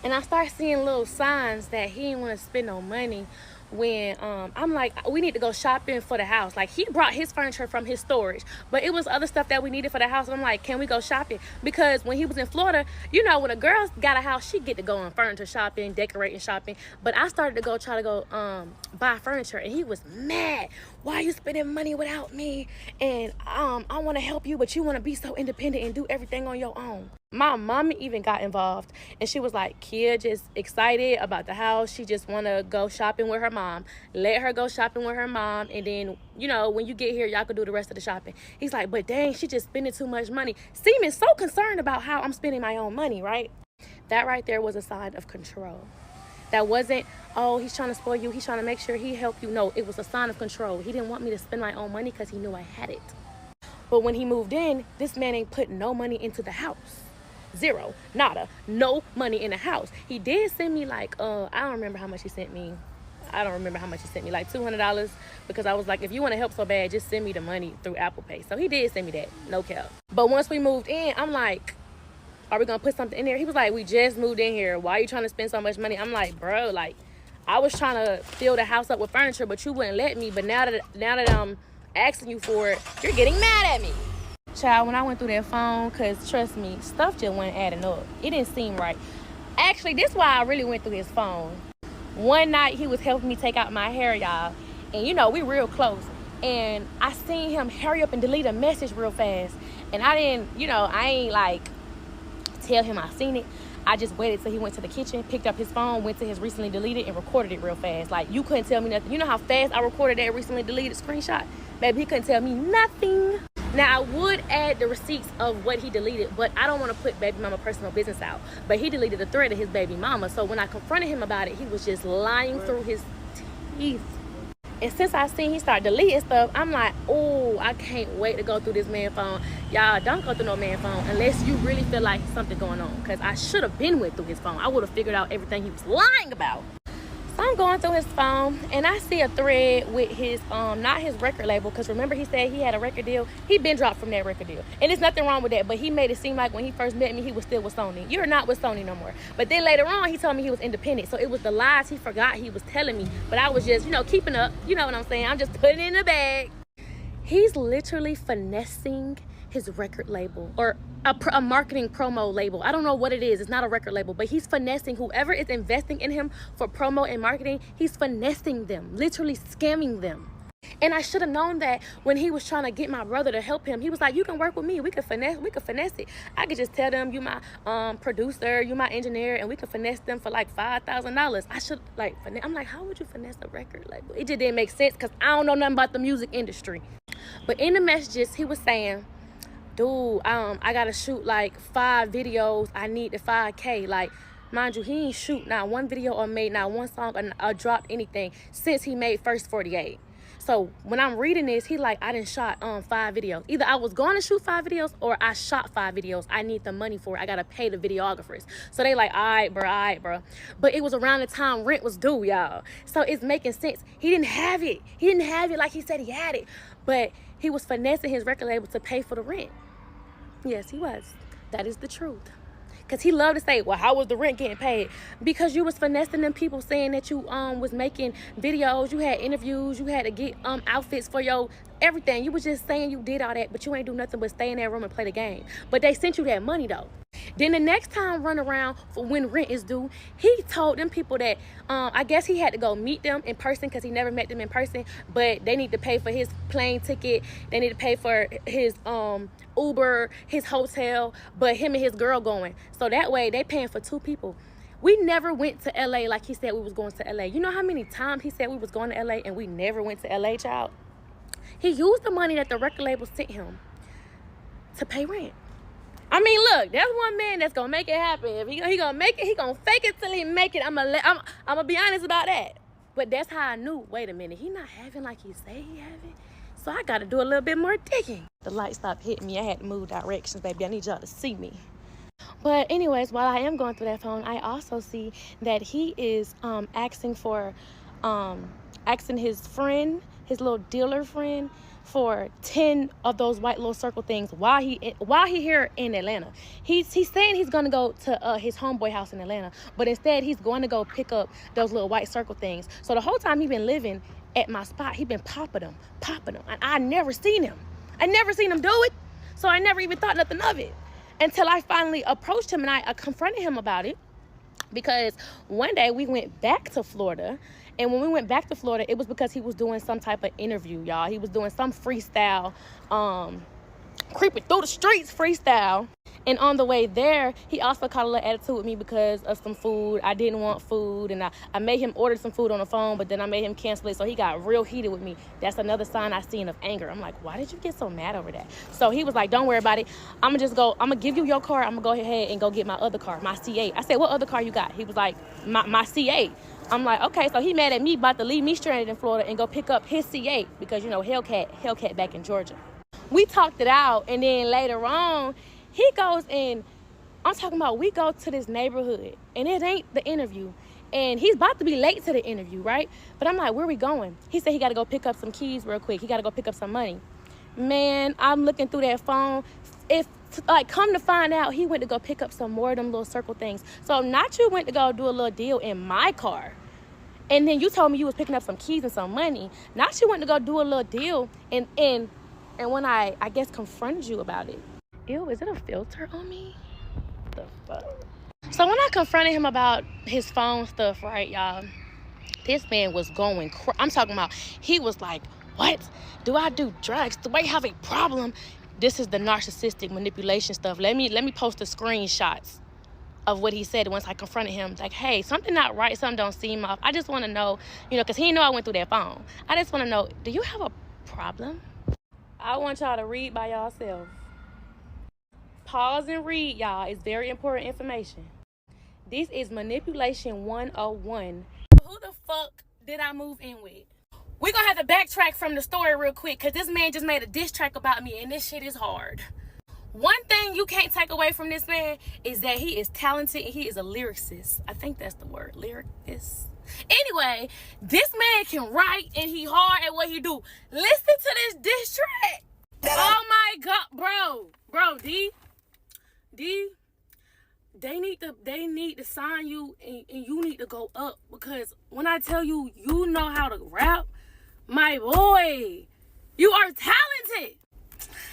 And I started seeing little signs that he didn't want to spend no money when I'm like, we need to go shopping for the house. Like, he brought his furniture from his storage, but it was other stuff that we needed for the house. And I'm like, can we go shopping? Because when he was in Florida, you know, when a girl's got a house, she get to go on furniture shopping, decorating shopping. But I started to try to go buy furniture, and he was mad. Why are you spending money without me? And I want to help you, but you want to be so independent and do everything on your own. My mom even got involved, and she was like, Kia just excited about the house. She just want to go shopping with her mom. Let her go shopping with her mom, and then, you know, when you get here, y'all could do the rest of the shopping. He's like, but dang, she just spending too much money. Seeming so concerned about how I'm spending my own money, right? That right there was a sign of control. That wasn't, oh, he's trying to spoil you. He's trying to make sure he help you. No, it was a sign of control. He didn't want me to spend my own money because he knew I had it. But when he moved in, this man ain't put no money into the house. Zero, nada, no money in the house. He did send me like, I don't remember how much he sent me. Like $200, because I was like, if you want to help so bad, just send me the money through Apple Pay. So he did send me that, no cap. But once we moved in, I'm like, are we gonna put something in there? He was like, we just moved in here. Why are you trying to spend so much money? I'm like, bro, like, I was trying to fill the house up with furniture, but you wouldn't let me. But now that I'm asking you for it, you're getting mad at me. Child, when I went through that phone, because trust me, stuff just wasn't adding up. It didn't seem right. Actually, this is why I really went through his phone. One night, he was helping me take out my hair, y'all. And, you know, we real close. And I seen him hurry up and delete a message real fast. And I didn't, you know, I ain't, like, tell him I seen it. I just waited till he went to the kitchen, picked up his phone, went to his recently deleted, and recorded it real fast. Like, you couldn't tell me nothing. You know how fast I recorded that recently deleted screenshot? Baby, he couldn't tell me nothing. Now, I would add the receipts of what he deleted, but I don't want to put baby mama personal business out. But he deleted the thread of his baby mama. So when I confronted him about it, he was just lying through his teeth. And since I seen he started deleting stuff, I'm like, oh, I can't wait to go through this man's phone. Y'all, don't go through no man's phone unless you really feel like something going on. Because I should have been went through his phone. I would have figured out everything he was lying about. I'm going through his phone and I see a thread with his not his record label, because remember he said he had a record deal. He been dropped from that record deal, and there's nothing wrong with that, but he made it seem like when he first met me he was still with Sony. You're not with Sony no more. But then later on he told me he was independent, so it was the lies he forgot he was telling me, but I was just, you know, keeping up. You know what I'm saying? I'm just putting it in the bag. He's literally finessing his record label, or a marketing promo label. I don't know what it is. It's not a record label, but he's finessing whoever is investing in him for promo and marketing. He's finessing them, literally scamming them. And I should have known that when he was trying to get my brother to help him. He was like, you can work with me. We could finesse it. I could just tell them you my producer, you my engineer, and we could finesse them for like $5,000. I should I'm like, how would you finesse a record label? It just didn't make sense because I don't know nothing about the music industry. But in the messages, he was saying, dude, I gotta shoot like 5 videos. I need the 5K. Like, mind you, he ain't shoot not one video or made not one song or dropped anything since he made First 48. So when I'm reading this, he like, I done shot 5 videos. Either I was going to shoot 5 videos or I shot 5 videos. I need the money for it. I gotta pay the videographers. So they like, all right, bro. But it was around the time rent was due, y'all. So it's making sense. He didn't have it. He didn't have it like he said he had it. But he was finessing his record label to pay for the rent. Yes, he was. That is the truth. Because he loved to say, well, how was the rent getting paid? Because you was finessing them people, saying that you was making videos, you had interviews, you had to get outfits for your everything. You was just saying you did all that, but you ain't do nothing but stay in that room and play the game. But they sent you that money, though. Then the next time run around for when rent is due, he told them people that I guess he had to go meet them in person because he never met them in person, but they need to pay for his plane ticket, they need to pay for his Uber, his hotel, but him and his girl going. So that way they paying for 2 people. We never went to LA like he said we was going to LA. You know how many times he said we was going to LA and we never went to LA, child? He used the money that the record label sent him to pay rent. I mean, look, there's one man that's gonna make it happen. If he gonna make it, he gonna fake it till he make it. I'm gonna be honest about that. But that's how I knew, wait a minute, he not having like he say he having. So I gotta do a little bit more digging. The light stopped hitting me. I had to move directions, baby. I need y'all to see me. But anyways, while I am going through that phone, I also see that he is asking his friend, his little dealer friend, for 10 of those white little circle things while he here in Atlanta. He's saying he's gonna go to his homeboy house in Atlanta, but instead he's going to go pick up those little white circle things. So the whole time he been living at my spot, he been popping them, and I never seen him do it. So I never even thought nothing of it until I finally approached him and I confronted him about it. Because one day we went back to Florida, and when we went back to Florida, it was because he was doing some type of interview, y'all. He was doing some freestyle, creeping through the streets freestyle. And on the way there, he also caught a little attitude with me because of some food. I didn't want food, and I made him order some food on the phone, but then I made him cancel it, so he got real heated with me. That's another sign I seen of anger. I'm like, why did you get so mad over that? So he was like, don't worry about it. I'm gonna give you your car. I'm gonna go ahead and go get my other car, my C8. I said, what other car you got? He was like, my C8. I'm like, okay, so he mad at me, about to leave me stranded in Florida and go pick up his C8 because, you know, Hellcat back in Georgia. We talked it out, and then later on, he goes and I'm talking about we go to this neighborhood, and it ain't the interview. And he's about to be late to the interview, right? But I'm like, where we going? He said he got to go pick up some keys real quick. He got to go pick up some money. Man, I'm looking through that phone. Come to find out, he went to go pick up some more of them little circle things. So not you went to go do a little deal in my car, and then you told me you was picking up some keys and some money. Not you went to go do a little deal, and when I guess confronted you about it. Ew, is it a filter on me? The fuck? So when I confronted him about his phone stuff, right, y'all, this man was going I'm talking about, he was like, what? Do I do drugs? Do I have a problem? This is the narcissistic manipulation stuff. Let me post the screenshots of what he said once I confronted him. Like, hey, something not right, something don't seem off. I just want to know, because he didn't know I went through that phone. I just want to know, do you have a problem? I want y'all to read by yourself. Pause and read, y'all. It's very important information. This is manipulation 101. Who the fuck did I move in with? We're going to have to backtrack from the story real quick because this man just made a diss track about me, and this shit is hard. One thing you can't take away from this man is that he is talented and he is a lyricist. I think that's the word, lyricist. Anyway, this man can write and he hard at what he do. Listen to this diss track. Oh my God, bro, D, they need to sign you and you need to go up, because when I tell you, you know how to rap, my boy, you are talented.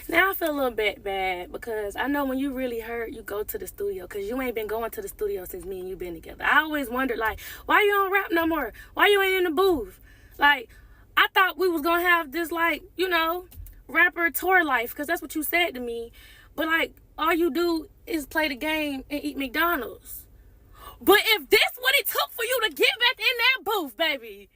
Now I feel a little bit bad because I know when you really hurt, you go to the studio, because you ain't been going to the studio since me and you been together. I always wondered, like, why you don't rap no more? Why you ain't in the booth? Like, I thought we was going to have this, like, you know, rapper tour life, because that's what you said to me. But, like, all you do is play the game and eat McDonald's. But if this what it took for you to get back in that booth, baby,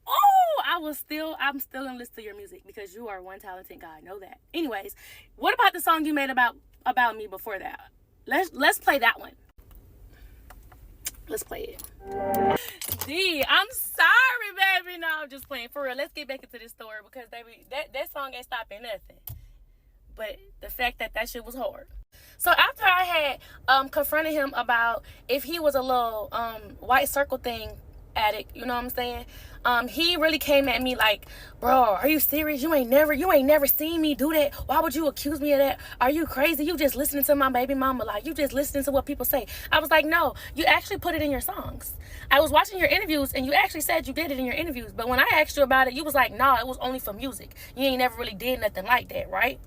oh, I'm still gonna listen to your music, because you are one talented guy. Know that. Anyways, what about the song you made about me before that? Let's play that one. Let's play it. D, I'm sorry, baby. No, I'm just playing. For real, let's get back into this story, because baby, that song ain't stopping nothing. But the fact that shit was hard. So after I had confronted him about if he was a little white circle thing addict, you know what I'm saying? He really came at me like, bro, are you serious? You ain't never seen me do that. Why would you accuse me of that? Are you crazy? You just listening to my baby mama. Like, you just listening to what people say. I was like, no, you actually put it in your songs. I was watching your interviews and you actually said you did it in your interviews. But when I asked you about it, you was like, nah, it was only for music. You ain't never really did nothing like that, right?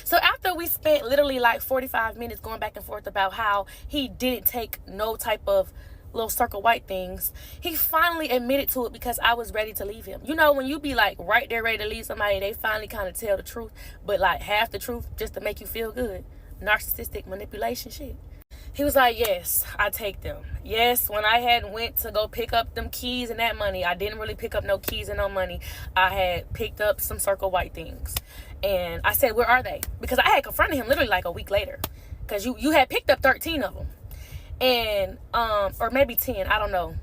So after we spent literally like 45 minutes going back and forth about how he didn't take no type of little circle white things, he finally admitted to it, because I was ready to leave him. You know, when you be like right there ready to leave somebody, they finally kind of tell the truth, but like half the truth just to make you feel good. Narcissistic manipulation shit. He was like, yes, I take them. Yes, when I had went to go pick up them keys and that money, I didn't really pick up no keys and no money. I had picked up some circle white things. And I said, where are they? Because I had confronted him literally like a week later. Because you had picked up 13 of them. And, or maybe 10, I don't know.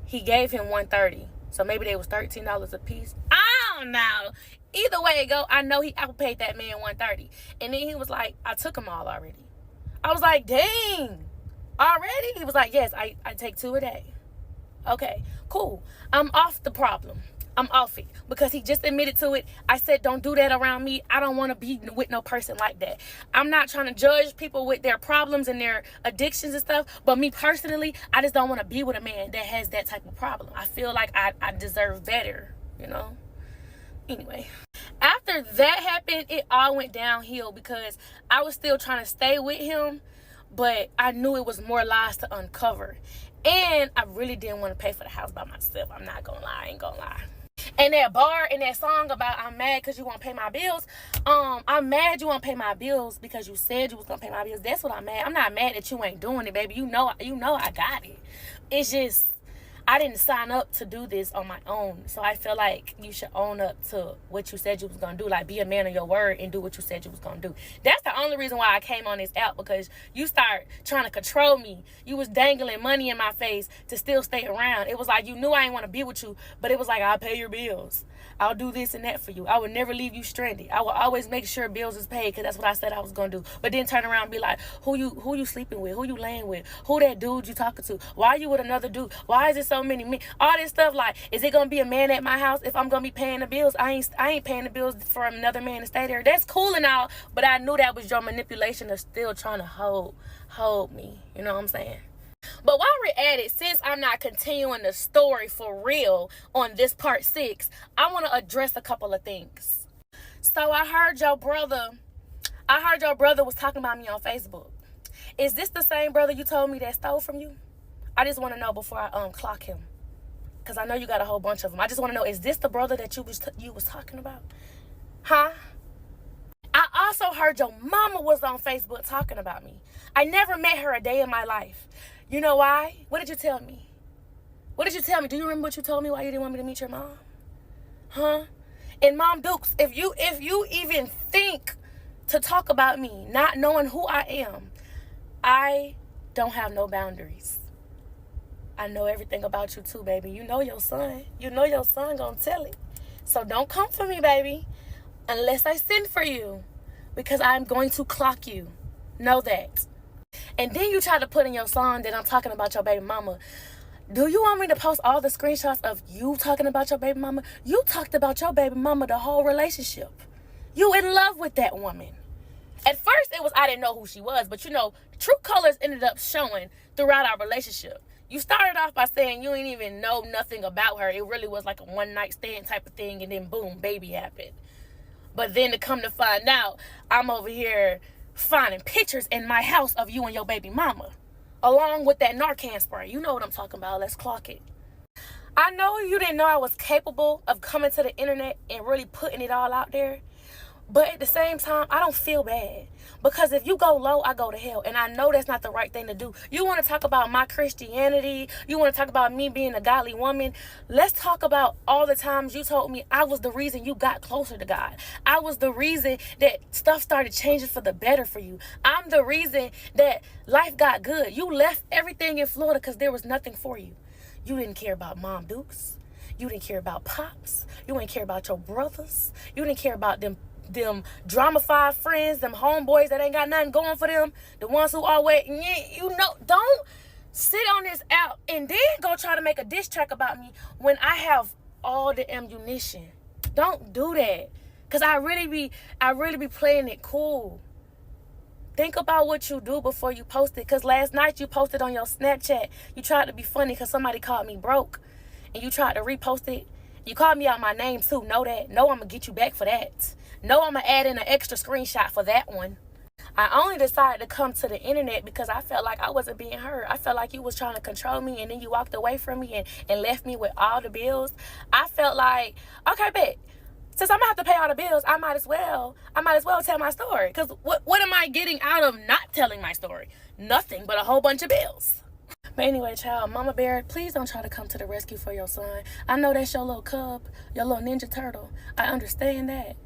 He gave him $130. So maybe they was $13 a piece. I don't know. Either way it go, I know I paid that man $130. And then he was like, I took them all already. I was like, dang, already? He was like, yes, I take 2 a day. Okay, cool. I'm off the problem. I'm off it, because he just admitted to it. I said, don't do that around me. I don't want to be with no person like that. I'm not trying to judge people with their problems and their addictions and stuff. But me personally, I just don't want to be with a man that has that type of problem. I feel like I deserve better, you know? Anyway, after that happened, it all went downhill, because I was still trying to stay with him, but I knew it was more lies to uncover. And I really didn't want to pay for the house by myself. I'm not gonna lie, I ain't gonna lie. And that bar and that song about I'm mad because you won't pay my bills. I'm mad you won't pay my bills because you said you was gonna pay my bills. That's what I'm mad. I'm not mad that you ain't doing it, baby. You know I got it. It's just I didn't sign up to do this on my own. So I feel like you should own up to what you said you was going to do. Like, be a man of your word and do what you said you was going to do. That's the only reason why I came on this app, because you start trying to control me. You was dangling money in my face to still stay around. It was like you knew I didn't want to be with you, but it was like, I'll pay your bills. I'll do this and that for you. I would never leave you stranded. I will always make sure bills is paid, because that's what I said I was going to do. But then turn around and be like, who you sleeping with? Who you laying with? Who that dude you talking to? Why are you with another dude? Why is it so many men? All this stuff, like, is it going to be a man at my house if I'm going to be paying the bills? I ain't paying the bills for another man to stay there. That's cool and all, but I knew that was your manipulation of still trying to hold me. You know what I'm saying? But while we're at it, since I'm not continuing the story for real on this part 6, I want to address a couple of things. So I heard your brother was talking about me on Facebook. Is this the same brother you told me that stole from you? I just want to know before I clock him, because I know you got a whole bunch of them. I just want to know, is this the brother that you was talking about? Huh? I also heard your mama was on Facebook talking about me. I never met her a day in my life. You know why? What did you tell me? What did you tell me? Do you remember what you told me why you didn't want me to meet your mom? Huh? And Mom Dukes, if you even think to talk about me, not knowing who I am, I don't have no boundaries. I know everything about you too, baby. You know your son. You know your son gonna tell it. So don't come for me, baby, unless I send for you, because I'm going to clock you. Know that. And then you try to put in your song that I'm talking about your baby mama. Do you want me to post all the screenshots of you talking about your baby mama? You talked about your baby mama the whole relationship. You in love with that woman. At first, it was I didn't know who she was, but you know, true colors ended up showing throughout our relationship. You started off by saying you didn't even know nothing about her. It really was like a one-night stand type of thing, and then boom, baby happened. But then to come to find out, I'm over here finding pictures in my house of you and your baby mama, along with that Narcan spray. You know what I'm talking about. Let's clock it. I know you didn't know I was capable of coming to the internet and really putting it all out there. But at the same time, I don't feel bad. Because if you go low, I go to hell. And I know that's not the right thing to do. You want to talk about my Christianity. You want to talk about me being a godly woman. Let's talk about all the times you told me I was the reason you got closer to God. I was the reason that stuff started changing for the better for you. I'm the reason that life got good. You left everything in Florida because there was nothing for you. You didn't care about Mom Dukes. You didn't care about Pops. You didn't care about your brothers. You didn't care about them drama-fied friends, them homeboys that ain't got nothing going for them, the ones who always, you know, don't sit on this app and then go try to make a diss track about me when I have all the ammunition. Don't do that, because I really be playing it cool. Think about what you do before you post it, because last night you posted on your Snapchat, you tried to be funny because somebody called me broke, and you tried to repost it. You called me out my name too, know that. No, I'm going to get you back for that. No, I'm going to add in an extra screenshot for that one. I only decided to come to the internet because I felt like I wasn't being heard. I felt like you was trying to control me, and then you walked away from me and left me with all the bills. I felt like, okay, bet. Since I'm going to have to pay all the bills, I might as well tell my story. Because what am I getting out of not telling my story? Nothing but a whole bunch of bills. But anyway, child, Mama Bear, please don't try to come to the rescue for your son. I know that's your little cub, your little ninja turtle. I understand that.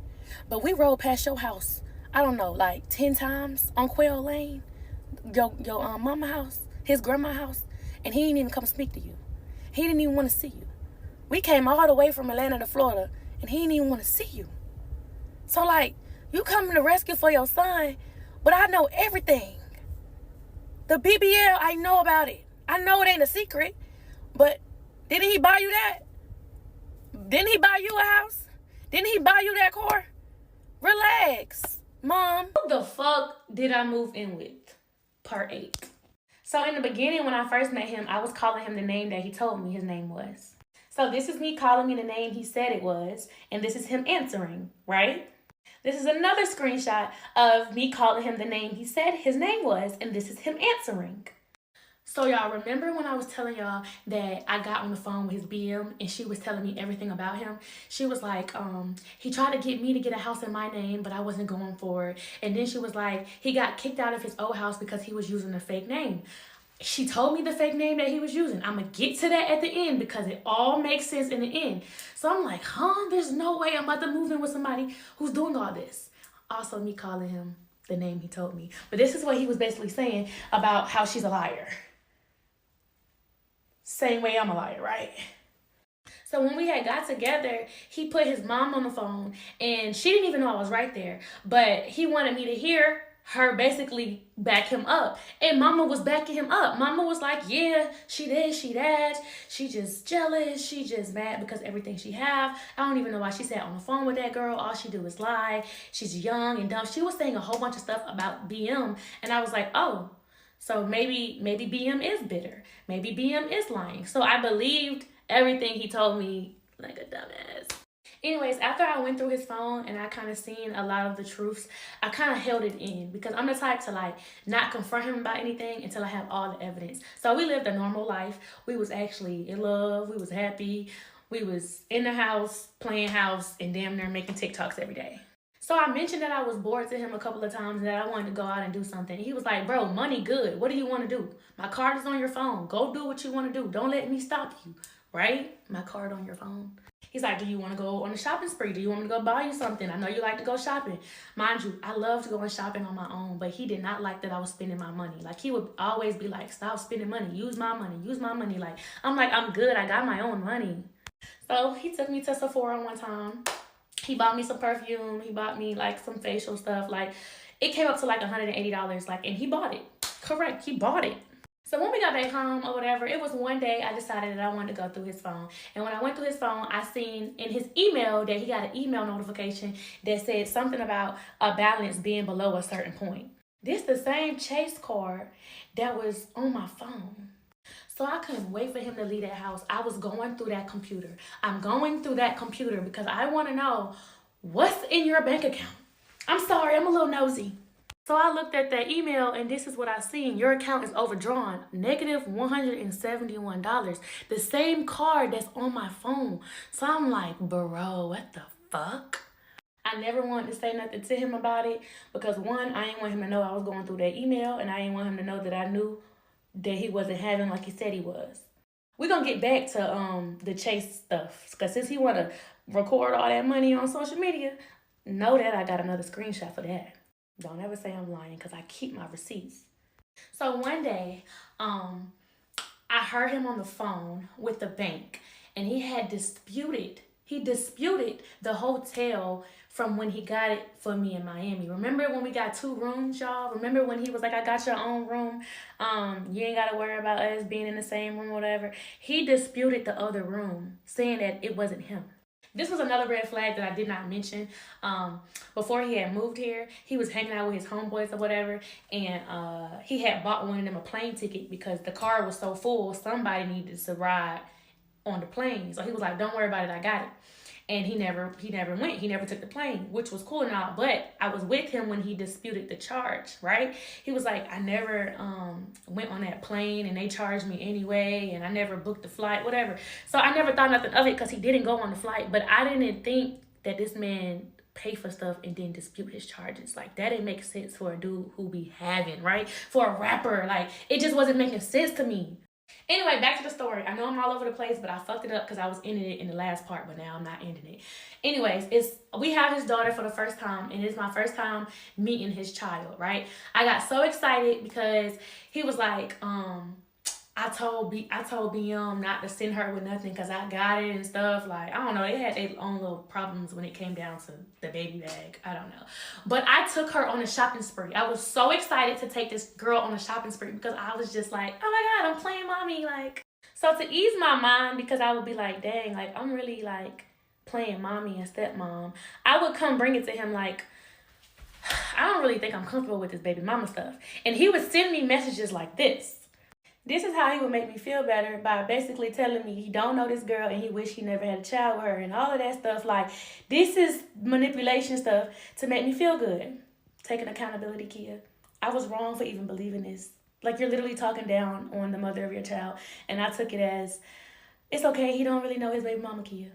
But we rode past your house, I don't know, like 10 times on Quail Lane, your mama house, his grandma house, and he didn't even come speak to you. He didn't even want to see you. We came all the way from Atlanta to Florida, and he didn't even want to see you. So, like, you coming to rescue for your son, but I know everything. The BBL, I know about it. I know it ain't a secret, but didn't he buy you that? Didn't he buy you a house? Didn't he buy you that car? Relax, Mom. Who the fuck did I move in with? Part 8. So in the beginning, when I first met him, I was calling him the name that he told me his name was. So this is me calling me the name he said it was, and this is him answering, right? This is another screenshot of me calling him the name he said his name was, and this is him answering. So y'all remember when I was telling y'all that I got on the phone with his BM and she was telling me everything about him? She was like, he tried to get me to get a house in my name, but I wasn't going for it. And then she was like, he got kicked out of his old house because he was using a fake name. She told me the fake name that he was using. I'm going to get to that at the end because it all makes sense in the end. So I'm like, there's no way I'm about to move in with somebody who's doing all this. Also me calling him the name he told me. But this is what he was basically saying about how she's a liar. Same way I'm a liar, right? So when we had got together, he put his mom on the phone and she didn't even know I was right there. But he wanted me to hear her basically back him up. And Mama was backing him up. Mama was like, yeah, she this, she that. She just jealous. She just mad because everything she have. I don't even know why she sat on the phone with that girl. All she do is lie. She's young and dumb. She was saying a whole bunch of stuff about BM. And I was like, oh. So maybe BM is bitter. Maybe BM is lying. So I believed everything he told me like a dumbass. Anyways, after I went through his phone and I kind of seen a lot of the truths, I kind of held it in because I'm the type to like not confront him about anything until I have all the evidence. So we lived a normal life. We was actually in love. We was happy. We was in the house, playing house, and damn near making TikToks every day. So I mentioned that I was bored to him a couple of times and that I wanted to go out and do something. He was like, bro, money good. What do you want to do? My card is on your phone. Go do what you want to do. Don't let me stop you, right? My card on your phone. He's like, do you want to go on a shopping spree? Do you want me to go buy you something? I know you like to go shopping. Mind you, I love to go shopping on my own, but he did not like that I was spending my money. Like, he would always be like, stop spending money. Use my money. Use my money. Like, I'm like, I'm good. I got my own money. So he took me to Sephora one time. He bought me some perfume. He bought me like some facial stuff. Like, it came up to like $180. Like, and he bought it. Correct. He bought it. So when we got back home or whatever, it was one day I decided that I wanted to go through his phone. And when I went through his phone, I seen in his email that he got an email notification that said something about a balance being below a certain point. This the same Chase card that was on my phone. So I couldn't wait for him to leave that house. I was going through that computer. I'm going through that computer because I want to know what's in your bank account. I'm sorry, I'm a little nosy. So I looked at that email and this is what I seen. Your account is overdrawn, negative $171. The same card that's on my phone. So I'm like, bro, what the fuck? I never wanted to say nothing to him about it because one, I didn't want him to know I was going through that email, and I didn't want him to know that I knew that he wasn't having like he said he was. We're gonna get back to the Chase stuff, because since he wanna record all that money on social media, know that I got another screenshot for that. Don't ever say I'm lying because I keep my receipts. So one day, I heard him on the phone with the bank, and he disputed the hotel from when he got it for me in Miami. Remember when we got 2 rooms, y'all? Remember when he was like, I got your own room. You ain't got to worry about us being in the same room or whatever. He disputed the other room, saying that it wasn't him. This was another red flag that I did not mention. Before he had moved here, he was hanging out with his homeboys or whatever, and he had bought one of them a plane ticket because the car was so full, somebody needed to ride on the plane. So he was like, don't worry about it, I got it. And he never went. He never took the plane, which was cool and all. But I was with him when he disputed the charge, right? He was like, I never went on that plane and they charged me anyway, and I never booked the flight, whatever. So I never thought nothing of it because he didn't go on the flight. But I didn't think that this man pay for stuff and then dispute his charges. Like, that didn't make sense for a dude who be having, right? For a rapper, like, it just wasn't making sense to me. Anyway, back to the story. I know I'm all over the place, but I fucked it up because I was ending it in the last part, but now I'm not ending it. Anyways, we have his daughter for the first time, and it's my first time meeting his child, right? I got so excited because he was like, I told BM not to send her with nothing because I got it and stuff. Like, I don't know. They had their own little problems when it came down to the baby bag. I don't know. But I took her on a shopping spree. I was so excited to take this girl on a shopping spree because I was just like, oh my God, I'm playing mommy. Like, so to ease my mind, because I would be like, dang, like, I'm really like playing mommy and stepmom, I would come bring it to him like, I don't really think I'm comfortable with this baby mama stuff. And he would send me messages like this. This is how he would make me feel better, by basically telling me he don't know this girl and he wish he never had a child with her and all of that stuff. Like, this is manipulation stuff to make me feel good. Taking accountability, Kia. I was wrong for even believing this. Like, you're literally talking down on the mother of your child. And I took it as, it's okay, he don't really know his baby mama, Kia.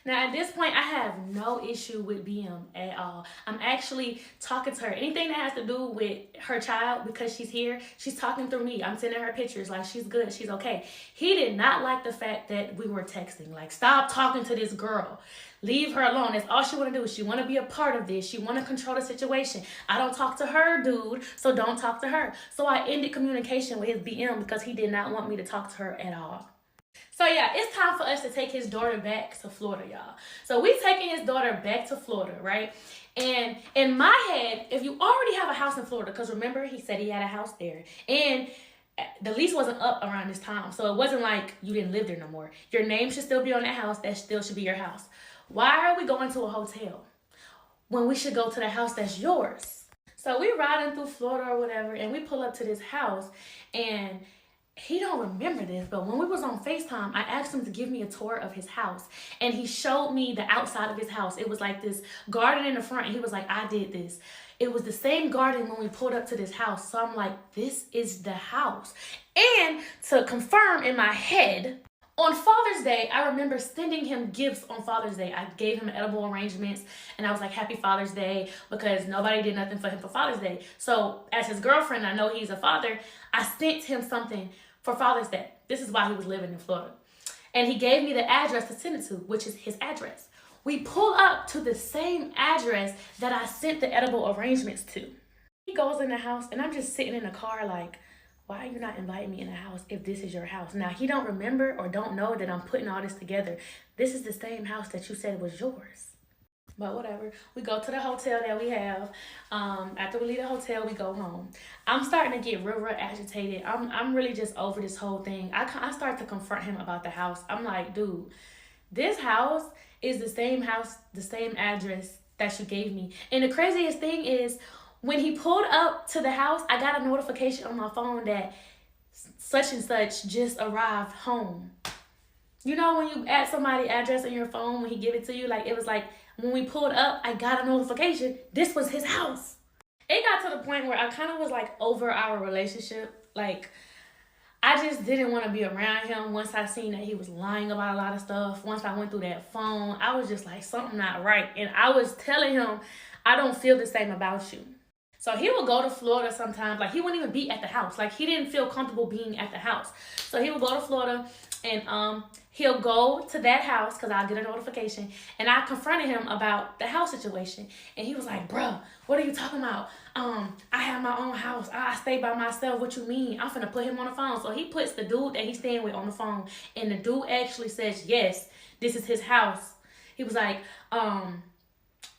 Now, at this point, I have no issue with BM at all. I'm actually talking to her. Anything that has to do with her child, because she's here, she's talking through me. I'm sending her pictures. Like, she's good. She's okay. He did not like the fact that we were texting. Like, stop talking to this girl. Leave her alone. That's all she want to do. She want to be a part of this. She want to control the situation. I don't talk to her, dude, so don't talk to her. So I ended communication with his BM because he did not want me to talk to her at all. So yeah, it's time for us to take his daughter back to Florida, y'all. So we taking his daughter back to Florida, right? And in my head, if you already have a house in Florida, because remember, he said he had a house there, and the lease wasn't up around this time, so it wasn't like you didn't live there no more. Your name should still be on that house. That still should be your house. Why are we going to a hotel when we should go to the house that's yours? So we riding through Florida or whatever, and we pull up to this house, and he don't remember this, but when we was on FaceTime, I asked him to give me a tour of his house, and he showed me the outside of his house. It was like this garden in the front, and he was like, I did this. It was the same garden when we pulled up to this house. So I'm like, this is the house. And to confirm in my head, on Father's Day, I remember sending him gifts on Father's Day. I gave him edible arrangements, and I was like, Happy Father's Day, because nobody did nothing for him for Father's Day. So as his girlfriend, I know he's a father, I sent him something for Father's Day. This is why he was living in Florida. And he gave me the address to send it to, which is his address. We pull up to the same address that I sent the edible arrangements to. He goes in the house, and I'm just sitting in the car like, why are you not inviting me in the house if this is your house? Now, he don't remember or don't know that I'm putting all this together. This is the same house that you said was yours. But whatever. We go to the hotel that we have. After we leave the hotel, we go home. I'm starting to get real agitated. I'm really just over this whole thing. I start to confront him about the house. I'm like, dude, this house is the same house, the same address that you gave me. And the craziest thing is, when he pulled up to the house, I got a notification on my phone that such and such just arrived home. You know when you add somebody address on your phone when he give it to you, like it was like when we pulled up, I got a notification. This was his house. It got to the point where I kind of was like over our relationship. Like I just didn't want to be around him once I seen that he was lying about a lot of stuff. Once I went through that phone, I was just like, something not right. And I was telling him, I don't feel the same about you. So he would go to Florida sometimes. Like he wouldn't even be at the house. Like he didn't feel comfortable being at the house. So he would go to Florida and he'll go to that house because I'll get a notification. And I confronted him about the house situation. And he was like, bruh, what are you talking about? I have my own house. I stay by myself. What you mean? I'm finna put him on the phone. So he puts the dude that he's staying with on the phone. And the dude actually says, yes, this is his house. He was like,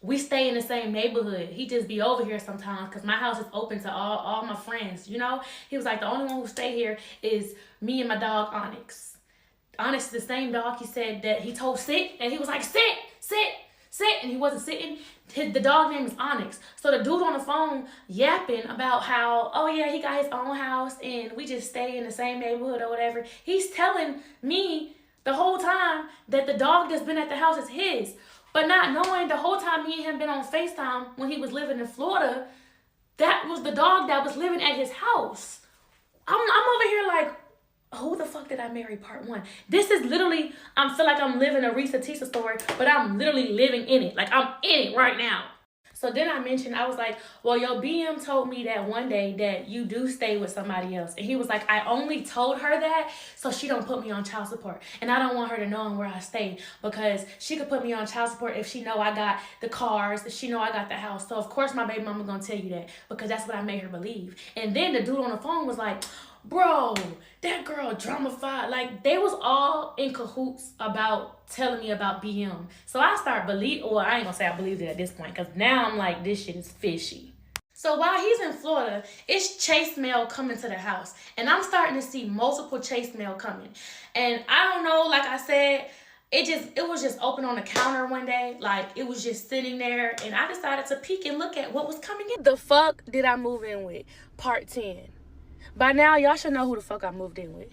we stay in the same neighborhood. He just be over here sometimes because my house is open to all my friends, you know? He was like, the only one who stay here is me and my dog, Onyx. Onyx is the same dog he said that he told sit, and he was like, sit, and he wasn't sitting. The dog name is Onyx. So the dude on the phone yapping about how, oh yeah, he got his own house and we just stay in the same neighborhood or whatever. He's telling me the whole time that the dog that's been at the house is his. But not knowing the whole time me and him been on FaceTime when he was living in Florida, that was the dog that was living at his house. I'm over here like, who the fuck did I marry part one? This is literally, I feel like I'm living a Risa Tisa story, but I'm literally living in it. Like I'm in it right now. So then I mentioned, I was like, well, your BM told me that one day that you do stay with somebody else. And he was like, I only told her that so she don't put me on child support. And I don't want her to know where I stay because she could put me on child support if she know I got the cars, if she know I got the house. So of course my baby mama gonna tell you that because that's what I made her believe. And then the dude on the phone was like, bro, that girl dramified. Like they was all in cahoots about telling me about BM. So I start well, I ain't gonna say I believed it at this point because now I'm like, this shit is fishy. So while he's in Florida, it's chase mail coming to the house. And I'm starting to see multiple chase mail coming. And I don't know, like I said, it was just open on the counter one day. Like it was just sitting there and I decided to peek and look at what was coming in. The fuck did I move in with? Part 10. By now, y'all should know who the fuck I moved in with.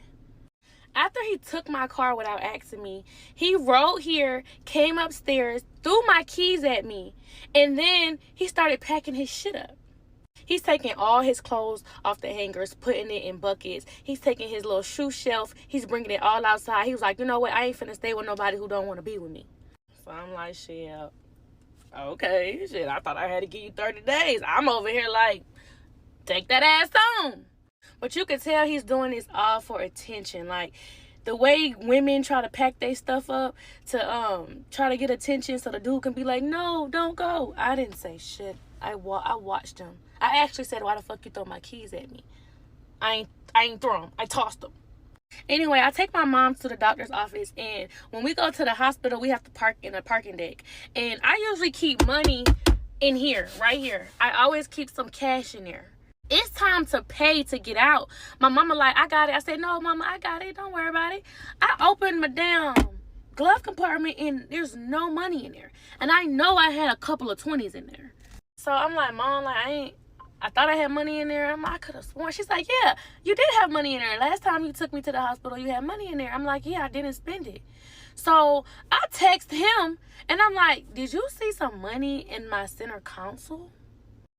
After he took my car without asking me, he rode here, came upstairs, threw my keys at me, and then he started packing his shit up. He's taking all his clothes off the hangers, putting it in buckets. He's taking his little shoe shelf. He's bringing it all outside. He was like, you know what? I ain't finna stay with nobody who don't want to be with me. So I'm like, shit, okay, shit, I thought I had to give you 30 days. I'm over here like, take that ass on. But you can tell he's doing this all for attention. Like, the way women try to pack their stuff up to try to get attention so the dude can be like, no, don't go. I didn't say shit. I watched him. I actually said, why the fuck you throw my keys at me? I ain't throw them. I tossed them. Anyway, I take my mom to the doctor's office, and when we go to the hospital, we have to park in a parking deck. And I usually keep money in here, right here. I always keep some cash in there. It's time to pay to get out. My mama like, I got it. I said, no, mama, I got it. Don't worry about it. I opened my damn glove compartment and there's no money in there. And I know I had a couple of 20s in there. So I'm like, Mom, like, I thought I had money in there. I could have sworn. She's like, yeah, you did have money in there. Last time you took me to the hospital, you had money in there. I'm like, yeah, I didn't spend it. So I text him and I'm like, did you see some money in my center console?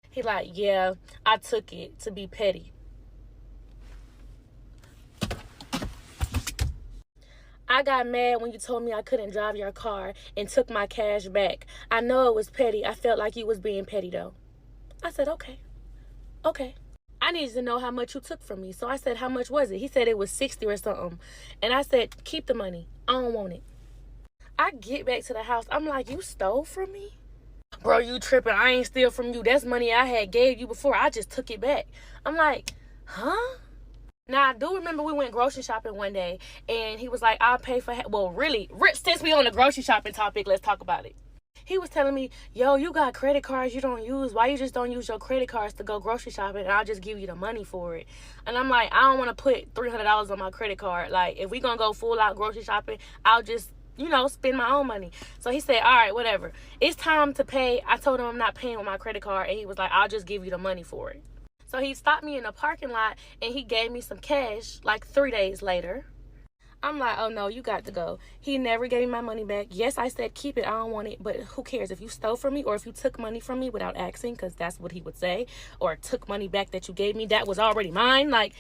He like, yeah, I took it to be petty. I got mad when you told me I couldn't drive your car and took my cash back. I know it was petty. I felt like you was being petty, though. I said, okay. I needed to know how much you took from me. So I said, how much was it? He said it was 60 or something. And I said, keep the money. I don't want it. I get back to the house. I'm like, you stole from me? Bro, you tripping. I ain't steal from you. That's money I had gave you before. I just took it back. I'm like, huh? Now, I do remember we went grocery shopping one day, and he was like, I'll pay for... Well, really, since we on the grocery shopping topic, let's talk about it. He was telling me, yo, you got credit cards you don't use. Why you just don't use your credit cards to go grocery shopping and I'll just give you the money for it? And I'm like, I don't want to put $300 on my credit card. Like, if we going to go full out grocery shopping, I'll just, spend my own money. So he said, all right, whatever. It's time to pay. I told him I'm not paying with my credit card. And he was like, I'll just give you the money for it. So he stopped me in the parking lot and he gave me some cash like 3 days later. I'm like, oh no, you got to go. He never gave me my money back. Yes, I said keep it, I don't want it, but who cares if you stole from me or if you took money from me without asking, because that's what he would say, or took money back that you gave me that was already mine. Like,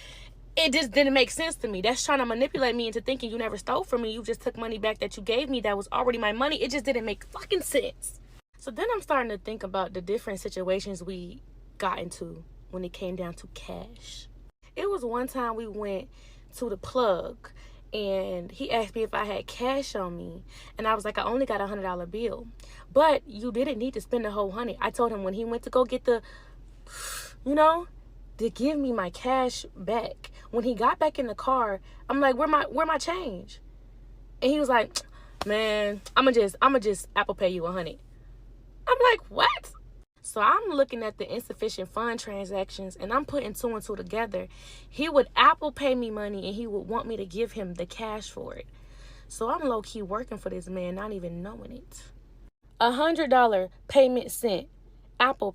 it just didn't make sense to me. That's trying to manipulate me into thinking you never stole from me. You just took money back that you gave me that was already my money. It just didn't make fucking sense. So then I'm starting to think about the different situations we got into when it came down to cash. It was one time we went to the plug and he asked me if I had cash on me. And I was like, I only got $100 bill. But you didn't need to spend the whole 100. I told him when he went to go get the, to give me my cash back. When he got back in the car, I'm like, where my change? And he was like, man, I'ma just Apple Pay you 100. I'm like, what? So I'm looking at the insufficient fund transactions and I'm putting 2 and 2 together. He would Apple Pay me money and he would want me to give him the cash for it. So I'm low-key working for this man, not even knowing it. $100 payment sent. Apple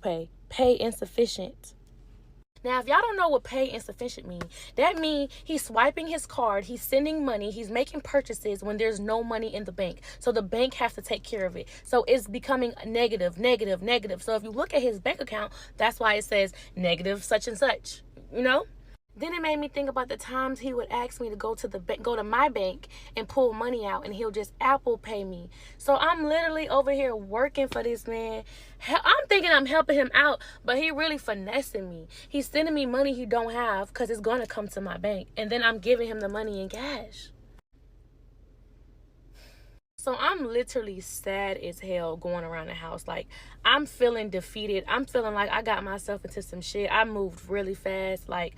Pay insufficient. Now, if y'all don't know what pay insufficient means, that means he's swiping his card, he's sending money, he's making purchases when there's no money in the bank. So the bank has to take care of it. So it's becoming negative. So if you look at his bank account, that's why it says negative such and such, Then it made me think about the times he would ask me to go to my bank and pull money out, and he'll just Apple Pay me. So I'm literally over here working for this man. I'm thinking I'm helping him out, but he really finessing me. He's sending me money he don't have because it's going to come to my bank, and then I'm giving him the money in cash. So I'm literally sad as hell going around the house. Like, I'm feeling defeated. I'm feeling like I got myself into some shit. I moved really fast. Like,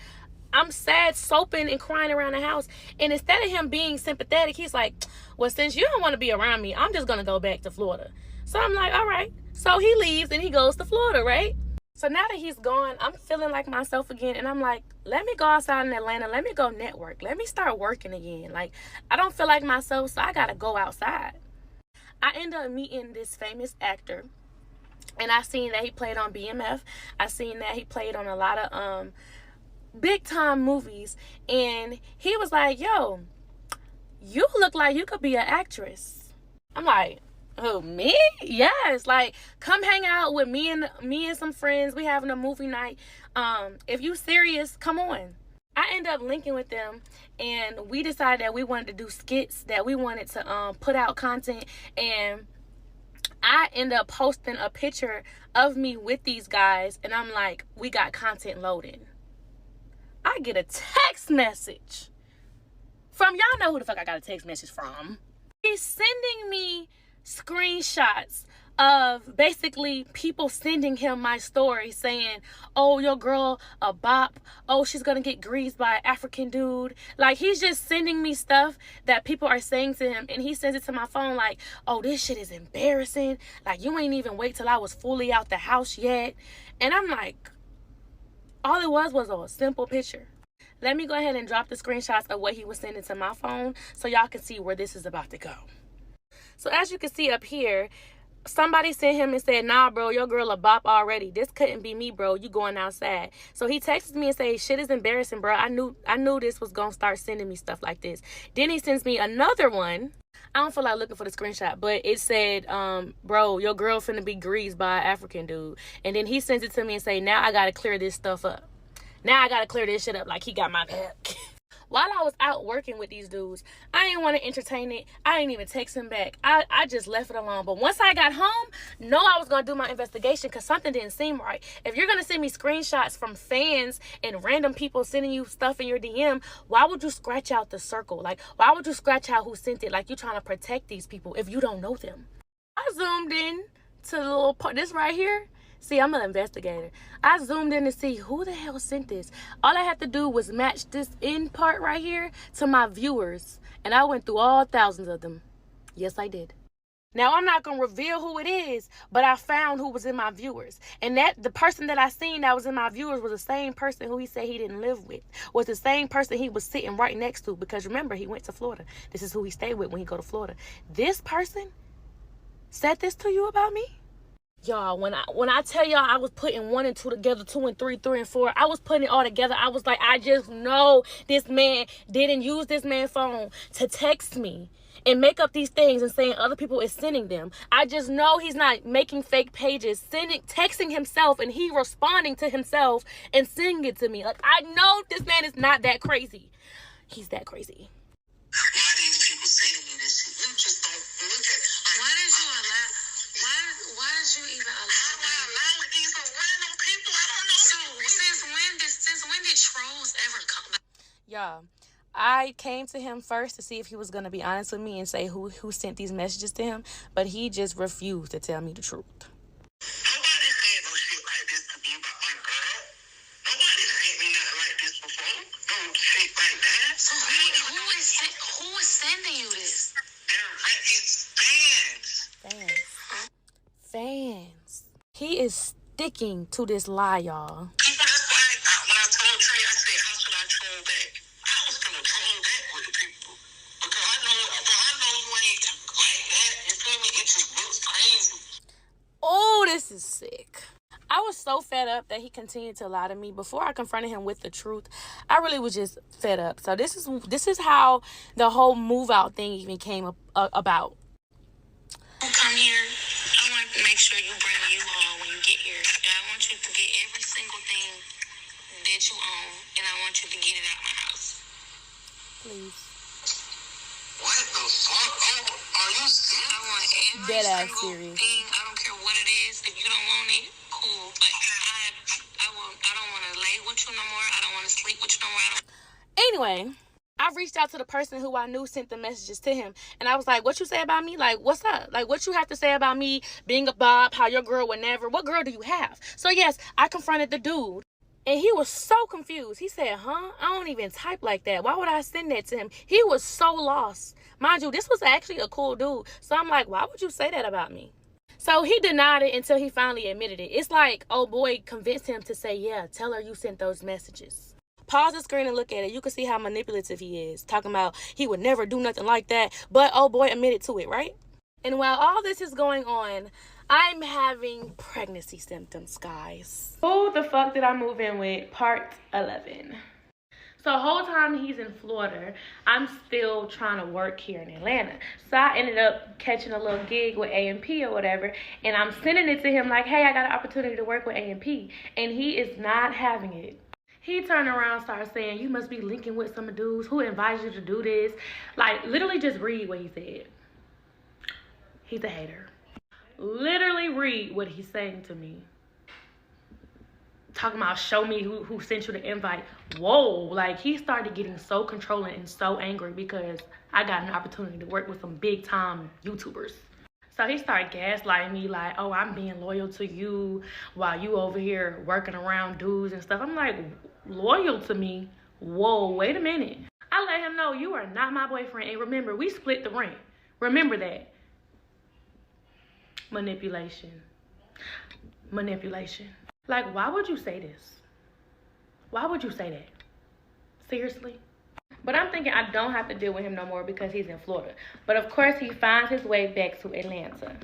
I'm sad, soaping and crying around the house. And instead of him being sympathetic, he's like, well, since you don't want to be around me, I'm just going to go back to Florida. So I'm like, all right. So he leaves and he goes to Florida, right? So now that he's gone, I'm feeling like myself again. And I'm like, let me go outside in Atlanta. Let me go network. Let me start working again. Like, I don't feel like myself, so I got to go outside. I end up meeting this famous actor. And I seen that he played on BMF. I seen that he played on a lot of big time movies, and he was like, yo, you look like you could be an actress. I'm like, oh, me? Yes. Like, come hang out with me and some friends. We having a movie night. If you serious, come on. I end up linking with them, and we decided that we wanted to do skits, that we wanted to put out content, and I end up posting a picture of me with these guys, and I'm like, we got content loading. I get a text message from, y'all know who the fuck I got a text message from. He's sending me screenshots of basically people sending him my story saying, oh, your girl a bop. Oh, she's gonna get greased by an African dude. Like, he's just sending me stuff that people are saying to him, and he sends it to my phone like, oh, this shit is embarrassing. Like, you ain't even wait till I was fully out the house yet. And I'm like, all it was a simple picture. Let me go ahead and drop the screenshots of what he was sending to my phone so y'all can see where this is about to go. So as you can see up here, somebody sent him and said, nah, bro, your girl a bop already. This couldn't be me, bro. You going outside. So he texts me and says, shit is embarrassing, bro. I knew this was going to start sending me stuff like this. Then he sends me another one. I don't feel like looking for the screenshot, but it said, bro, your girl finna be greased by an African dude. And then he sends it to me and say, now I got to clear this stuff up. Now I got to clear this shit up like he got my back. While I was out working with these dudes, I didn't want to entertain it. I didn't even text him back. I just left it alone. But once I got home, I was going to do my investigation because something didn't seem right. If you're going to send me screenshots from fans and random people sending you stuff in your DM, why would you scratch out the circle? Like, why would you scratch out who sent it? Like, you're trying to protect these people if you don't know them. I zoomed in to the little part, this right here. See, I'm an investigator. I zoomed in to see who the hell sent this. All I had to do was match this end part right here to my viewers. And I went through all thousands of them. Yes, I did. Now, I'm not going to reveal who it is, but I found who was in my viewers. And that the person that I seen that was in my viewers was the same person who he said he didn't live with, was the same person he was sitting right next to, because remember, he went to Florida. This is who he stayed with when he go to Florida. This person said this to you about me? Y'all, when I tell y'all I was putting 1 and 2 together, 2 and 3, 3 and 4, I was putting it all together. I was like, I just know this man didn't use this man's phone to text me and make up these things and saying other people is sending them. I just know he's not making fake pages, texting himself, and he responding to himself and sending it to me. Like, I know this man is not that crazy. He's that crazy. Why these people sending me this shit? You just don't look at. Like, why did you allow? Why did you even allow these random people? I don't know. So since when did trolls ever come back? Y'all, I came to him first to see if he was going to be honest with me and say who sent these messages to him, but he just refused to tell me the truth. Nobody said no shit like this to me about my girl. Nobody sent me nothing like this before. No shit like that. So who is sending you this? It's fans. Fans. He is sticking to this lie, y'all. People, that's why when I told Trey, I said, how should I troll back? I was gonna troll back with the people. Because I know you ain't like that. You feel me? It just looks crazy. Oh, this is sick. I was so fed up that he continued to lie to me. Before I confronted him with the truth, I really was just fed up. So this is how the whole move out thing even came about. Come here. I want to make sure you bring you all when you get here. And I want you to get every single thing that you own, and I want you to get it out of my house. Please. What the fuck? Oh, are you serious? I want every Dead ass single serious. thing. I don't care what it is. If you don't want it, cool. But I don't want to lay with you no more. I don't want to sleep with you no more. Anyway, I reached out to the person who I knew sent the messages to him, and I was like, what you say about me? Like, what's up? Like, what you have to say about me being a Bob, how your girl would never, what girl do you have? So yes, I confronted the dude, and he was so confused. He said, I don't even type like that. Why would I send that to him? He was so lost. Mind you, this was actually a cool dude. So I'm like, why would you say that about me? So he denied it until he finally admitted it. It's like, oh boy convinced him to say, yeah, tell her you sent those messages. Pause the screen and look at it. You can see how manipulative he is. Talking about he would never do nothing like that. But oh boy admitted to it, right? And while all this is going on, I'm having pregnancy symptoms, guys. Who the fuck did I move in with? Part 11. So the whole time he's in Florida, I'm still trying to work here in Atlanta. So I ended up catching a little gig with A&P or whatever. And I'm sending it to him like, hey, I got an opportunity to work with A&P. And he is not having it. He turned around and started saying, you must be linking with some dudes. Who invited you to do this? Like, literally just read what he said. He's a hater. Literally read what he's saying to me. Talking about show me who sent you the invite. Whoa. Like, he started getting so controlling and so angry because I got an opportunity to work with some big time YouTubers. So he started gaslighting me like, oh, I'm being loyal to you while you over here working around dudes and stuff. I'm like, loyal to me? Whoa, wait a minute. I let him know you are not my boyfriend. And remember, we split the rent. Remember that. Manipulation. Like, why would you say this? Why would you say that? Seriously? But I'm thinking I don't have to deal with him no more because he's in Florida. But of course, he finds his way back to Atlanta.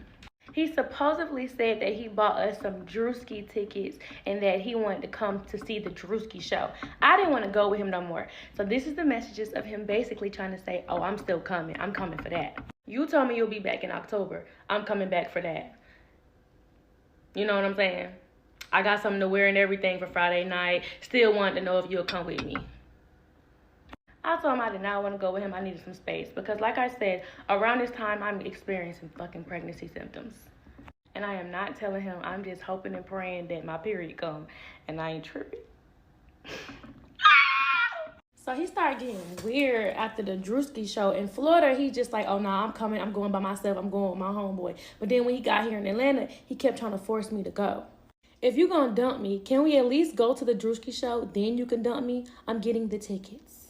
He supposedly said that he bought us some Drewski tickets and that he wanted to come to see the Drewski show. I didn't want to go with him no more. So this is the messages of him basically trying to say, oh, I'm still coming. I'm coming for that. You told me you'll be back in October. I'm coming back for that. You know what I'm saying? I got something to wear and everything for Friday night. Still wanted to know if you'll come with me. I told him I did not want to go with him. I needed some space. Because like I said, around this time, I'm experiencing fucking pregnancy symptoms. And I am not telling him. I'm just hoping and praying that my period come. And I ain't tripping. So he started getting weird after the Drewski show. In Florida, he just like, oh, nah, I'm coming. I'm going by myself. I'm going with my homeboy. But then when he got here in Atlanta, he kept trying to force me to go. If you're going to dump me, can we at least go to the Drewski show? Then you can dump me. I'm getting the tickets.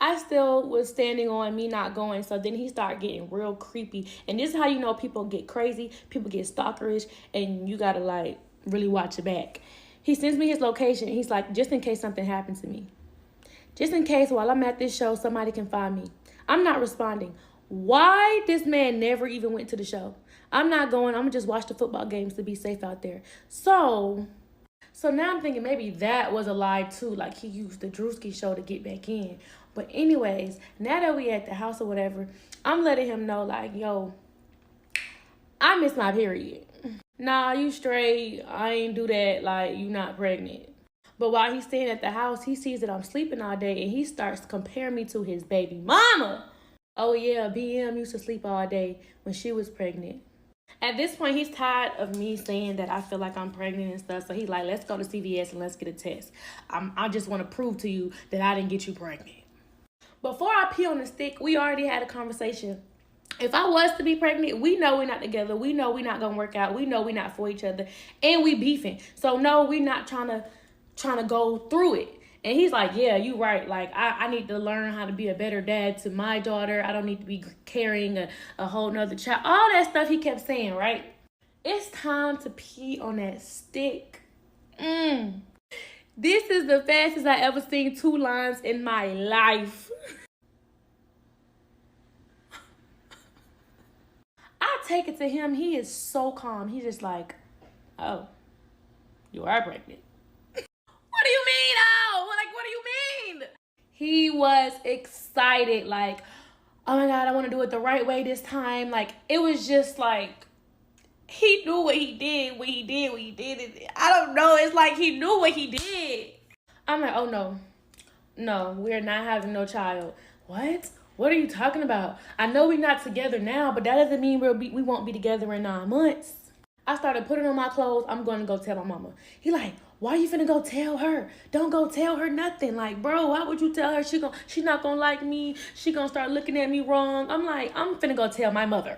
I still was standing on me not going. So then he started getting real creepy. And this is how you know people get crazy, people get stalkerish, and you gotta like really watch your back. He sends me his location. He's like, just in case something happens to me. Just in case while I'm at this show, somebody can find me. I'm not responding. Why this man never even went to the show? I'm not going. I'm going to just watch the football games to be safe out there. So now I'm thinking maybe that was a lie too. Like he used the Drewski show to get back in. But anyways, now that we at the house or whatever, I'm letting him know like, yo, I miss my period. Nah, you straight. I ain't do that. Like, you not pregnant. But while he's staying at the house, he sees that I'm sleeping all day and he starts comparing me to his baby mama. Oh yeah, BM used to sleep all day when she was pregnant. At this point, he's tired of me saying that I feel like I'm pregnant and stuff. So he's like, let's go to CVS and let's get a test. I just want to prove to you that I didn't get you pregnant. Before I pee on the stick, we already had a conversation. If I was to be pregnant, we know we're not together. We know we're not going to work out. We know we're not for each other. And we beefing. So no, we're not trying to go through it. And he's like, yeah, you right. Like, I need to learn how to be a better dad to my daughter. I don't need to be carrying a whole nother child. All that stuff he kept saying, right? It's time to pee on that stick. This is the fastest I ever seen 2 lines in my life. I take it to him. He is so calm. He's just like, oh, you are pregnant. What do you mean? Oh, like, what do you mean? He was excited. Like, oh my God, I want to do it the right way this time. Like, it was just like, he knew what he did, what he did. I don't know. It's like he knew what he did. I'm like, oh no, we're not having no child. What? What are you talking about? I know we're not together now, but that doesn't mean we won't be together in 9 months. I started putting on my clothes. I'm going to go tell my mama. He like, why you finna go tell her? Don't go tell her nothing. Like, bro, why would you tell her? She not gonna like me. She gonna start looking at me wrong. I'm like, I'm finna go tell my mother.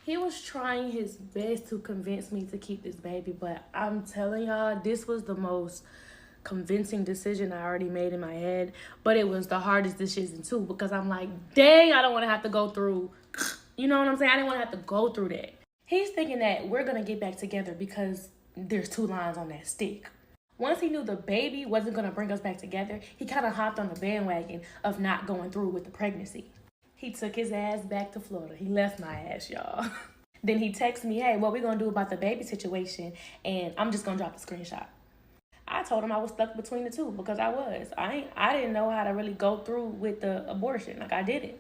He was trying his best to convince me to keep this baby, but I'm telling y'all, this was the most convincing decision I already made in my head. But it was the hardest decision too, because I'm like, dang, I don't want to have to go through, you know what I'm saying? I didn't want to have to go through that. He's thinking that we're gonna get back together because there's 2 lines on that stick. Once he knew the baby wasn't gonna bring us back together, he kind of hopped on the bandwagon of not going through with the pregnancy. He took his ass back to Florida. He left my ass, y'all. Then he texted me, hey, what we gonna do about the baby situation? And I'm just gonna drop the screenshot. I told him I was stuck between the two because I was. I didn't know how to really go through with the abortion. Like, I didn't.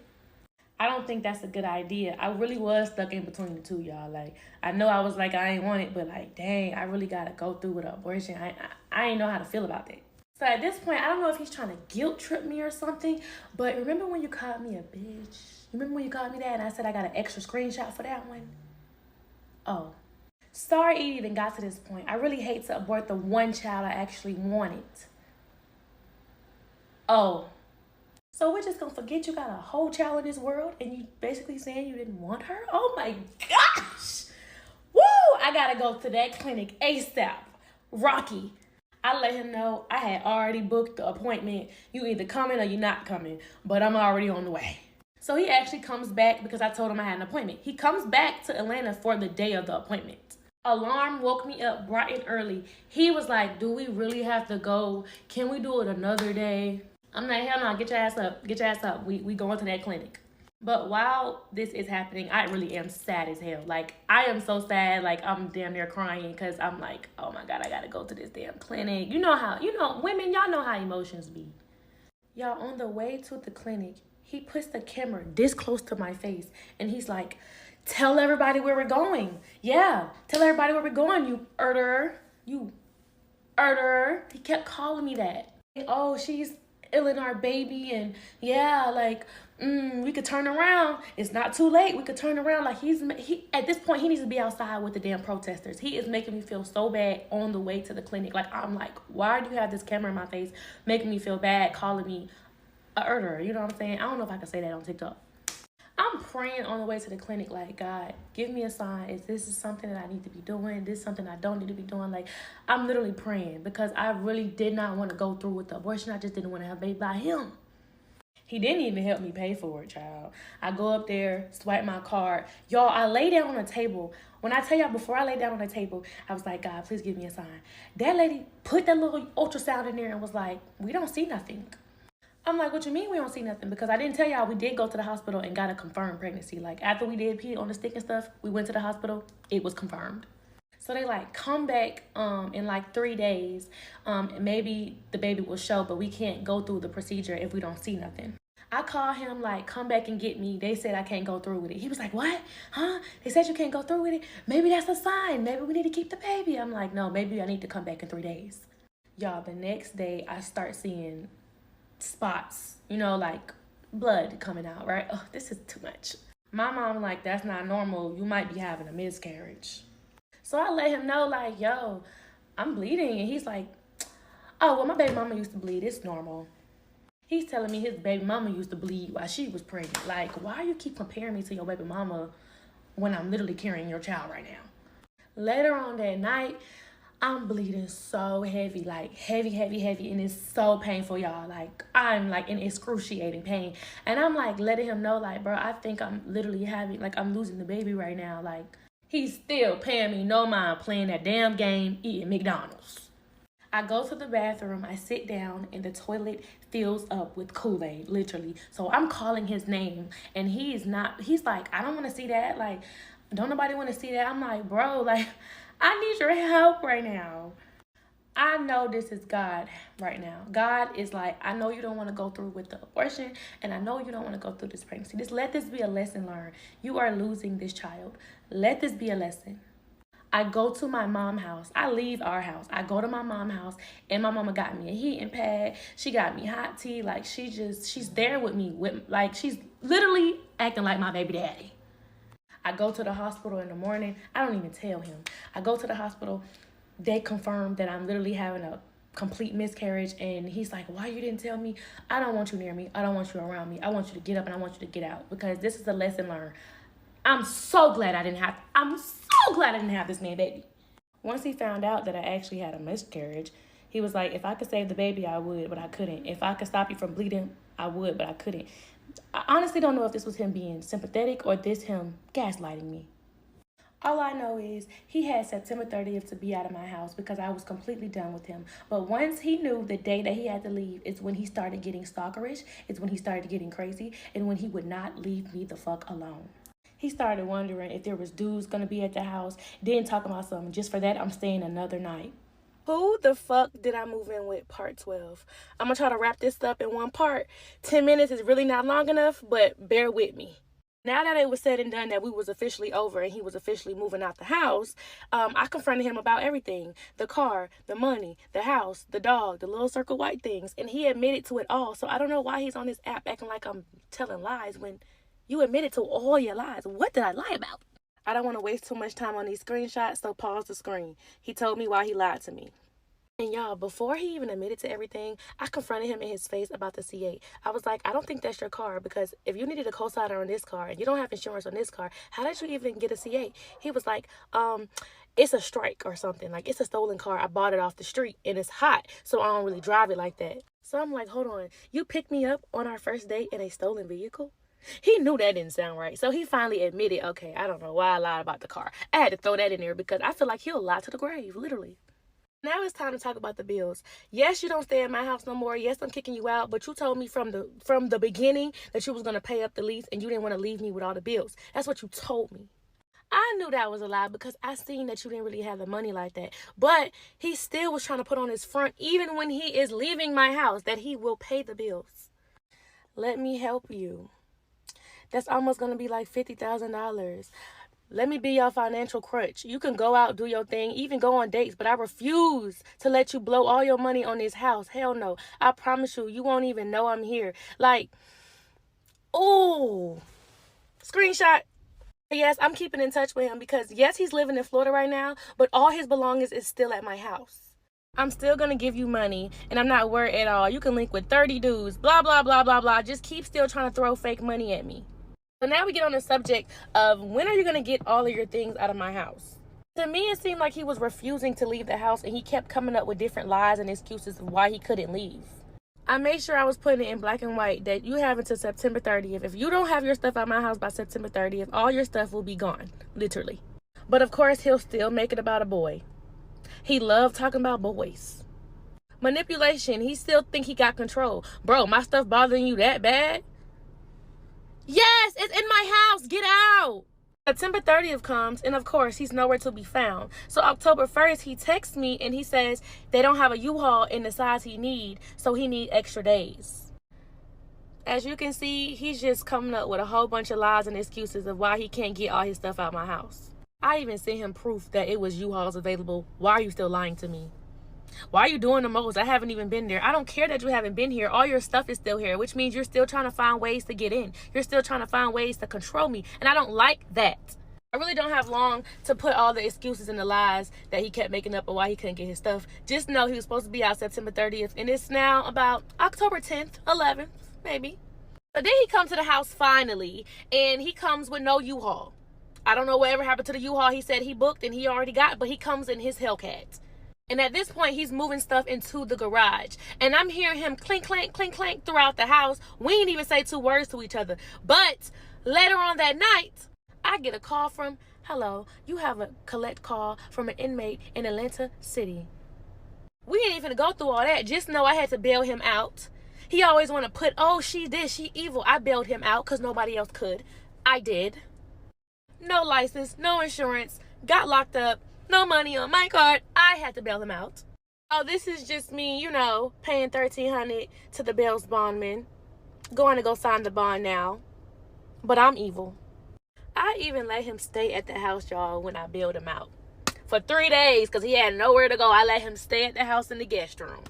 I don't think that's a good idea. I really was stuck in between the two, y'all. Like, I know I was like, I ain't want it, but like, dang, I really gotta go through with an abortion. I ain't know how to feel about that. So at this point, I don't know if he's trying to guilt trip me or something, but remember when you called me a bitch? Remember when you called me that and I said I got an extra screenshot for that one? Oh. Sorry it even got to this point. I really hate to abort the one child I actually wanted. Oh. So we're just gonna forget you got a whole child in this world and you basically saying you didn't want her? Oh my gosh. Woo! I gotta go to that clinic ASAP. Rocky. I let him know I had already booked the appointment. You either coming or you're not coming, but I'm already on the way. So he actually comes back because I told him I had an appointment. He comes back to Atlanta for the day of the appointment. Alarm woke me up bright and early. He was like, do we really have to go? Can we do it another day? I'm like, hell no, get your ass up. Get your ass up. We going to that clinic. But while this is happening, I really am sad as hell. Like, I am so sad. Like, I'm damn near crying because I'm like, oh my God, I got to go to this damn clinic. You know, women, y'all know how emotions be. Y'all, on the way to the clinic, he puts the camera this close to my face. And he's like, tell everybody where we're going. Yeah, tell everybody where we're going, you erderer. You erderer. He kept calling me that. Oh, she's ill in our baby. And yeah, like, we could turn around. It's not too late. We could turn around. Like, he at this point, he needs to be outside with the damn protesters. He is making me feel so bad on the way to the clinic. Like, I'm like, why do you have this camera in my face making me feel bad, calling me a erderer? You know what I'm saying? I don't know if I can say that on TikTok. I'm praying on the way to the clinic, like, God, give me a sign. If this is something that I need to be doing, this is something I don't need to be doing. Like, I'm literally praying because I really did not want to go through with the abortion. I just didn't want to have a baby by him. He didn't even help me pay for it, child. I go up there, swipe my card. Y'all, I lay down on a table. When I tell y'all, before I lay down on the table, I was like, God, please give me a sign. That lady put that little ultrasound in there and was like, we don't see nothing. I'm like, what you mean we don't see nothing? Because I didn't tell y'all we did go to the hospital and got a confirmed pregnancy. Like, after we did pee on the stick and stuff, we went to the hospital. It was confirmed. So they like come back in like 3 days. Maybe the baby will show, but we can't go through the procedure if we don't see nothing. I call him like, come back and get me. They said I can't go through with it. He was like, what? Huh? They said you can't go through with it? Maybe that's a sign. Maybe we need to keep the baby. I'm like, no, maybe I need to come back in 3 days. Y'all, the next day I start seeing spots, you know, like blood coming out, right? Oh, this is too much. My mom like, that's not normal. You might be having a miscarriage. So I let him know, like, yo, I'm bleeding. And he's like, oh, well, my baby mama used to bleed. It's normal. He's telling me his baby mama used to bleed while she was pregnant. Like, why you keep comparing me to your baby mama when I'm literally carrying your child right now? Later on that night, I'm bleeding so heavy, like heavy, and it's so painful, y'all. Like, I'm like in excruciating pain. And I'm like letting him know, like, bro, I think I'm literally having, like, I'm losing the baby right now. Like, he's still paying me no mind playing that damn game, eating McDonald's. I go to the bathroom, I sit down, and the toilet fills up with Kool-Aid, literally. So I'm calling his name, and he's like, I don't want to see that. Like, don't nobody want to see that. I'm like, bro, like, I need your help right now. I know this is God right now. God is like, I know you don't want to go through with the abortion, and I know you don't want to go through this pregnancy. Let this be a lesson learned. You are losing this child. Let this be a lesson. I go to my mom's house. I leave our house. I go to my mom's house, and my mama got me a heating pad. She got me hot tea. Like, she's there with me. Like, she's literally acting like my baby daddy. I go to the hospital in the morning. I don't even tell him. I go to the hospital. They confirm that I'm literally having a complete miscarriage, and he's like, why you didn't tell me? I don't want you near me. I don't want you around me. I want you to get up and I want you to get out, because this is a lesson learned. I'm so glad I didn't have this man baby. Once he found out that I actually had a miscarriage, he was like, if I could save the baby, I would, but I couldn't. If I could stop you from bleeding, I would, but I couldn't. I honestly don't know if this was him being sympathetic or this him gaslighting me. All I know is he had September 30th to be out of my house because I was completely done with him. But once he knew the day that he had to leave, it's when he started getting stalkerish, it's when he started getting crazy, and when he would not leave me the fuck alone. He started wondering if there was dudes going to be at the house, then talking about something. Just for that, I'm staying another night. Who the fuck did I move in with? Part 12. I'm going to try to wrap this up in one part. 10 minutes is really not long enough, but bear with me. Now that it was said and done that we was officially over and he was officially moving out the house, I confronted him about everything. The car, the money, the house, the dog, the little circle white things. And he admitted to it all. So I don't know why he's on this app acting like I'm telling lies when you admitted to all your lies. What did I lie about? I don't want to waste too much time on these screenshots, so pause the screen. He told me why he lied to me. And y'all, before he even admitted to everything, I confronted him in his face about the C8. I was like, I don't think that's your car, because if you needed a co-signer on this car and you don't have insurance on this car, how did you even get a C8? He was like, it's a strike or something. Like, it's a stolen car. I bought it off the street and it's hot, so I don't really drive it like that. So I'm like, hold on. You picked me up on our first date in a stolen vehicle? He knew that didn't sound right. So he finally admitted, okay, I don't know why I lied about the car. I had to throw that in there because I feel like he'll lie to the grave, literally. Now it's time to talk about the bills. Yes, you don't stay at my house no more. Yes, I'm kicking you out. But you told me from the beginning that you was going to pay up the lease and you didn't want to leave me with all the bills. That's what you told me. I knew that was a lie because I seen that you didn't really have the money like that. But he still was trying to put on his front, even when he is leaving my house, that he will pay the bills. Let me help you. That's almost going to be like $50,000. Let me be your financial crutch. You can go out, do your thing, even go on dates, but I refuse to let you blow all your money on this house. Hell no. I promise you, you won't even know I'm here. Like, ooh. Screenshot. Yes, I'm keeping in touch with him because, yes, he's living in Florida right now, but all his belongings is still at my house. I'm still going to give you money, and I'm not worried at all. You can link with 30 dudes, blah, blah, blah, blah, blah. Just keep still trying to throw fake money at me. So now we get on the subject of when are you going to get all of your things out of my house? To me, it seemed like he was refusing to leave the house, and he kept coming up with different lies and excuses of why he couldn't leave. I made sure I was putting it in black and white that you have until September 30th. If you don't have your stuff out my house by September 30th, all your stuff will be gone, literally. But of course, he'll still make it about a boy. He loved talking about boys. Manipulation. He still think he got control. Bro, my stuff bothering you that bad? Yes, it's in my house. Get out. September 30th comes, and of course, he's nowhere to be found. So October 1st, he texts me, and he says they don't have a U-Haul in the size he need, so he need extra days. As you can see, he's just coming up with a whole bunch of lies and excuses of why he can't get all his stuff out my house. I even sent him proof that it was U-Hauls available. Why are you still lying to me? Why are you doing the most? I haven't even been there. I don't care that you haven't been here. All your stuff is still here, which means you're still trying to find ways to get in. You're still trying to find ways to control me, and I don't like that. I really don't have long to put all the excuses and the lies that he kept making up of why he couldn't get his stuff. Just know he was supposed to be out September 30th, and it's now about October 10th, 11th, maybe. So then he comes to the house finally, and he comes with no U-Haul. I don't know whatever happened to the U-Haul he said he booked and he already got, but he comes in his Hellcat. And at this point, he's moving stuff into the garage. And I'm hearing him clink, clank, clink, clank throughout the house. We ain't even say 2 words to each other. But later on that night, I get a call from, hello, you have a collect call from an inmate in Atlanta City. We ain't even go through all that. Just know I had to bail him out. He always want to put, oh, she this, she evil. I bailed him out because nobody else could. I did. No license, no insurance, got locked up. No money on my card. I had to bail him out. Oh, this is just me, you know, paying $1,300 to the bail's bondman. Going to go sign the bond now. But I'm evil. I even let him stay at the house, y'all, when I bailed him out. For 3 days, because he had nowhere to go, I let him stay at the house in the guest room.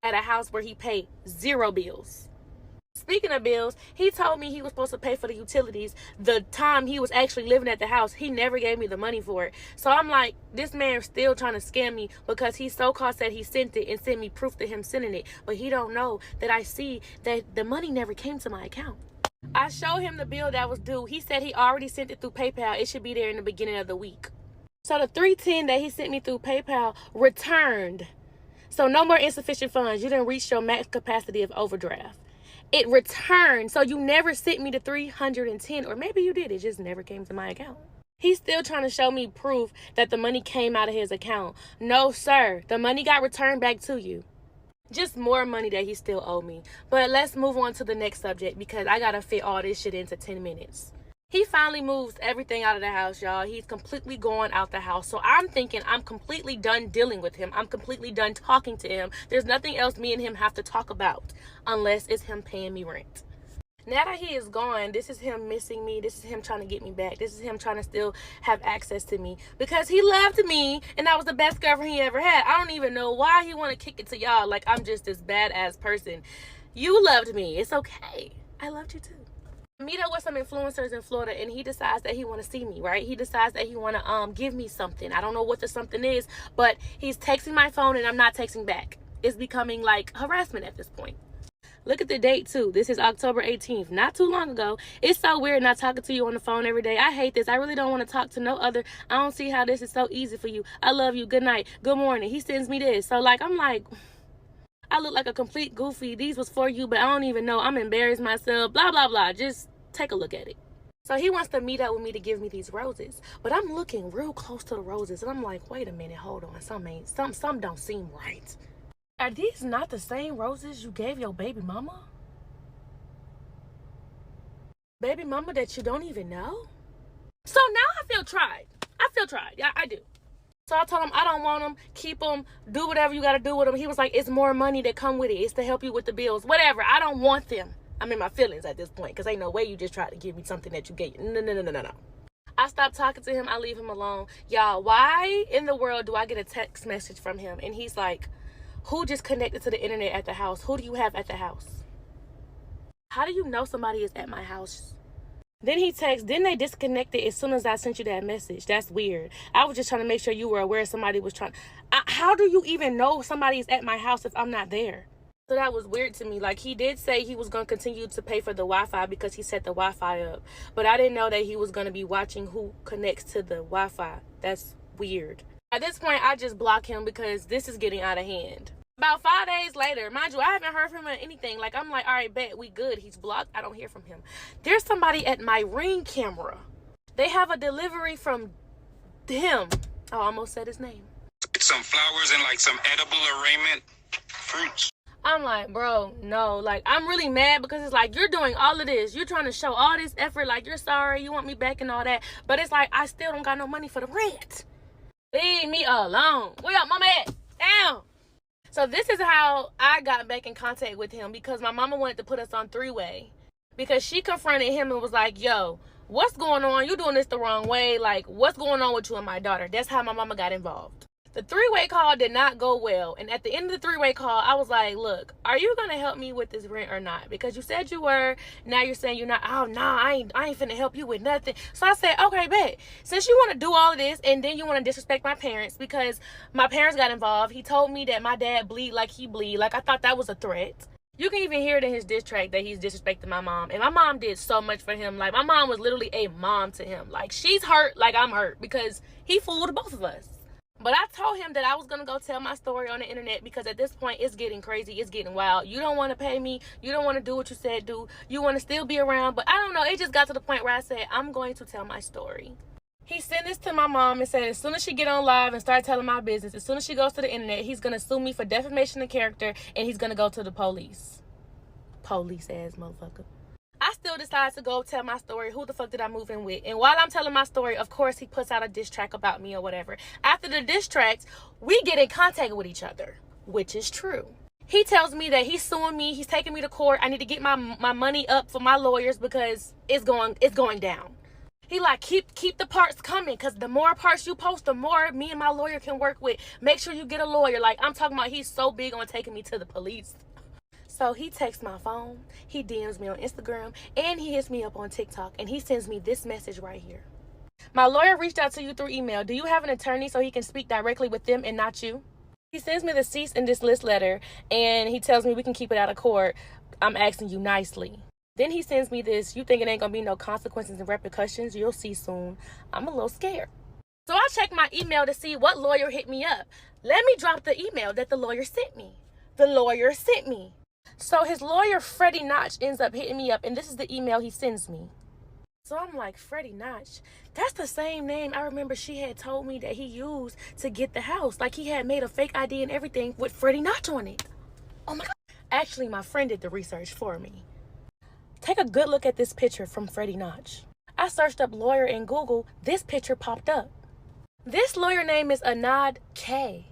At a house where he paid 0 bills. Speaking of bills, he told me he was supposed to pay for the utilities the time he was actually living at the house. He never gave me the money for it. So I'm like, this man's still trying to scam me because he so-called said he sent it and sent me proof to him sending it. But he don't know that I see that the money never came to my account. I showed him the bill that was due. He said he already sent it through PayPal. It should be there in the beginning of the week. So the $310 that he sent me through PayPal returned. So no more insufficient funds. You didn't reach your max capacity of overdraft. It returned. So you never sent me the $310, or maybe you did. It just never came to my account. He's still trying to show me proof that the money came out of his account. No, sir. The money got returned back to you. Just more money that he still owed me. But let's move on to the next subject because I got to fit all this shit into 10 minutes. He finally moves everything out of the house, y'all. He's completely going out the house. So I'm thinking I'm completely done dealing with him. I'm completely done talking to him. There's nothing else me and him have to talk about unless it's him paying me rent. Now that he is gone, this is him missing me. This is him trying to get me back. This is him trying to still have access to me because he loved me and I was the best girlfriend he ever had. I don't even know why he want to kick it to y'all like I'm just this badass person. You loved me. It's okay. I loved you too. Meet up with some influencers in Florida and he decides that he want to see me, right? He decides that he want to give me something. I don't know what the something is, but he's texting my phone and I'm not texting back. It's becoming like harassment at this point. Look at the date too. This is October 18th, not too long ago. It's so weird not talking to you on the phone every day. I hate this. I really don't want to talk to no other. I don't see how this is so easy for you. I love you. Good night. Good morning. He sends me this. So like, I'm like, I look like a complete goofy. These was for you, but I don't even know. I'm embarrassed myself. Blah, blah, blah. Just take a look at it. So he wants to meet up with me to give me these roses. But I'm looking real close to the roses. And I'm like, wait a minute. Hold on. Some don't seem right. Are these not the same roses you gave your baby mama? Baby mama that you don't even know? So now I feel tried. Yeah, I do. So I told him I don't want them. Keep them. Do whatever you got to do with them. He was like, it's more money that come with it. It's to help you with the bills. Whatever. I don't want them. I'm in my feelings at this point because ain't no way you just tried to give me something that you gave. No. I stopped talking to him. I leave him alone. Y'all, why in the world do I get a text message from him? And he's like, who just connected to the internet at the house? Who do you have at the house? How do you know somebody is at my house? Then he texts, then they disconnected as soon as I sent you that message. That's weird. I was just trying to make sure you were aware somebody was trying. How do you even know somebody is at my house if I'm not there? So that was weird to me. Like, he did say he was going to continue to pay for the Wi-Fi because he set the Wi-Fi up. But I didn't know that he was going to be watching who connects to the Wi-Fi. That's weird. At this point, I just block him because this is getting out of hand. About 5 days later, mind you, I haven't heard from him or anything. Like, I'm like, all right, bet, we good. He's blocked. I don't hear from him. There's somebody at my Ring camera. They have a delivery from him. Oh, I almost said his name. Some flowers and like some edible arraignment fruits. I'm like, bro, no. Like, I'm really mad because it's like, you're doing all of this. You're trying to show all this effort. Like, you're sorry. You want me back and all that. But it's like, I still don't got no money for the rent. Leave me alone. Where y'all mama at? Damn. So this is how I got back in contact with him, because my mama wanted to put us on three-way. Because she confronted him and was like, yo, what's going on? You doing this the wrong way. Like, what's going on with you and my daughter? That's how my mama got involved. The three-way call did not go well. And at the end of the three-way call, I was like, look, are you going to help me with this rent or not? Because you said you were. Now you're saying you're not. Oh, nah, I ain't finna help you with nothing. So I said, okay, bet. Since you want to do all of this and then you want to disrespect my parents, because my parents got involved. He told me that my dad bleed like he bleed. Like, I thought that was a threat. You can even hear it in his diss track that he's disrespecting my mom. And my mom did so much for him. Like, my mom was literally a mom to him. Like, she's hurt like I'm hurt because he fooled both of us. But I told him that I was going to go tell my story on the internet, because at this point, it's getting crazy. It's getting wild. You don't want to pay me. You don't want to do what you said do. You want to still be around. But I don't know. It just got to the point where I said, I'm going to tell my story. He sent this to my mom and said, as soon as she get on live and start telling my business, as soon as she goes to the internet, he's going to sue me for defamation of character, and he's going to go to the police. Police ass motherfucker. I still decided to go tell my story. Who the fuck did I move in with? And while I'm telling my story, of course, he puts out a diss track about me or whatever. After the diss tracks, we get in contact with each other, which is true. He tells me that he's suing me. He's taking me to court. I need to get my money up for my lawyers because it's going down. He like, keep the parts coming, because the more parts you post, the more me and my lawyer can work with. Make sure you get a lawyer. Like, I'm talking about, he's so big on taking me to the police. So he texts my phone, he DMs me on Instagram, and he hits me up on TikTok, and he sends me this message right here. My lawyer reached out to you through email. Do you have an attorney so he can speak directly with them and not you? He sends me the cease and desist letter, and he tells me we can keep it out of court. I'm asking you nicely. Then he sends me this, you think it ain't gonna be no consequences and repercussions? You'll see soon. I'm a little scared. So I check my email to see what lawyer hit me up. Let me drop the email that the lawyer sent me. The lawyer sent me. So his lawyer, Freddie Notch, ends up hitting me up, and this is the email he sends me. So I'm like, Freddie Notch, that's the same name I remember she had told me that he used to get the house. Like, he had made a fake ID and everything with Freddie Notch on it. Oh my God. Actually, my friend did the research for me. Take a good look at this picture from Freddie Notch. I searched up lawyer in Google. This picture popped up. This lawyer name is Anad K.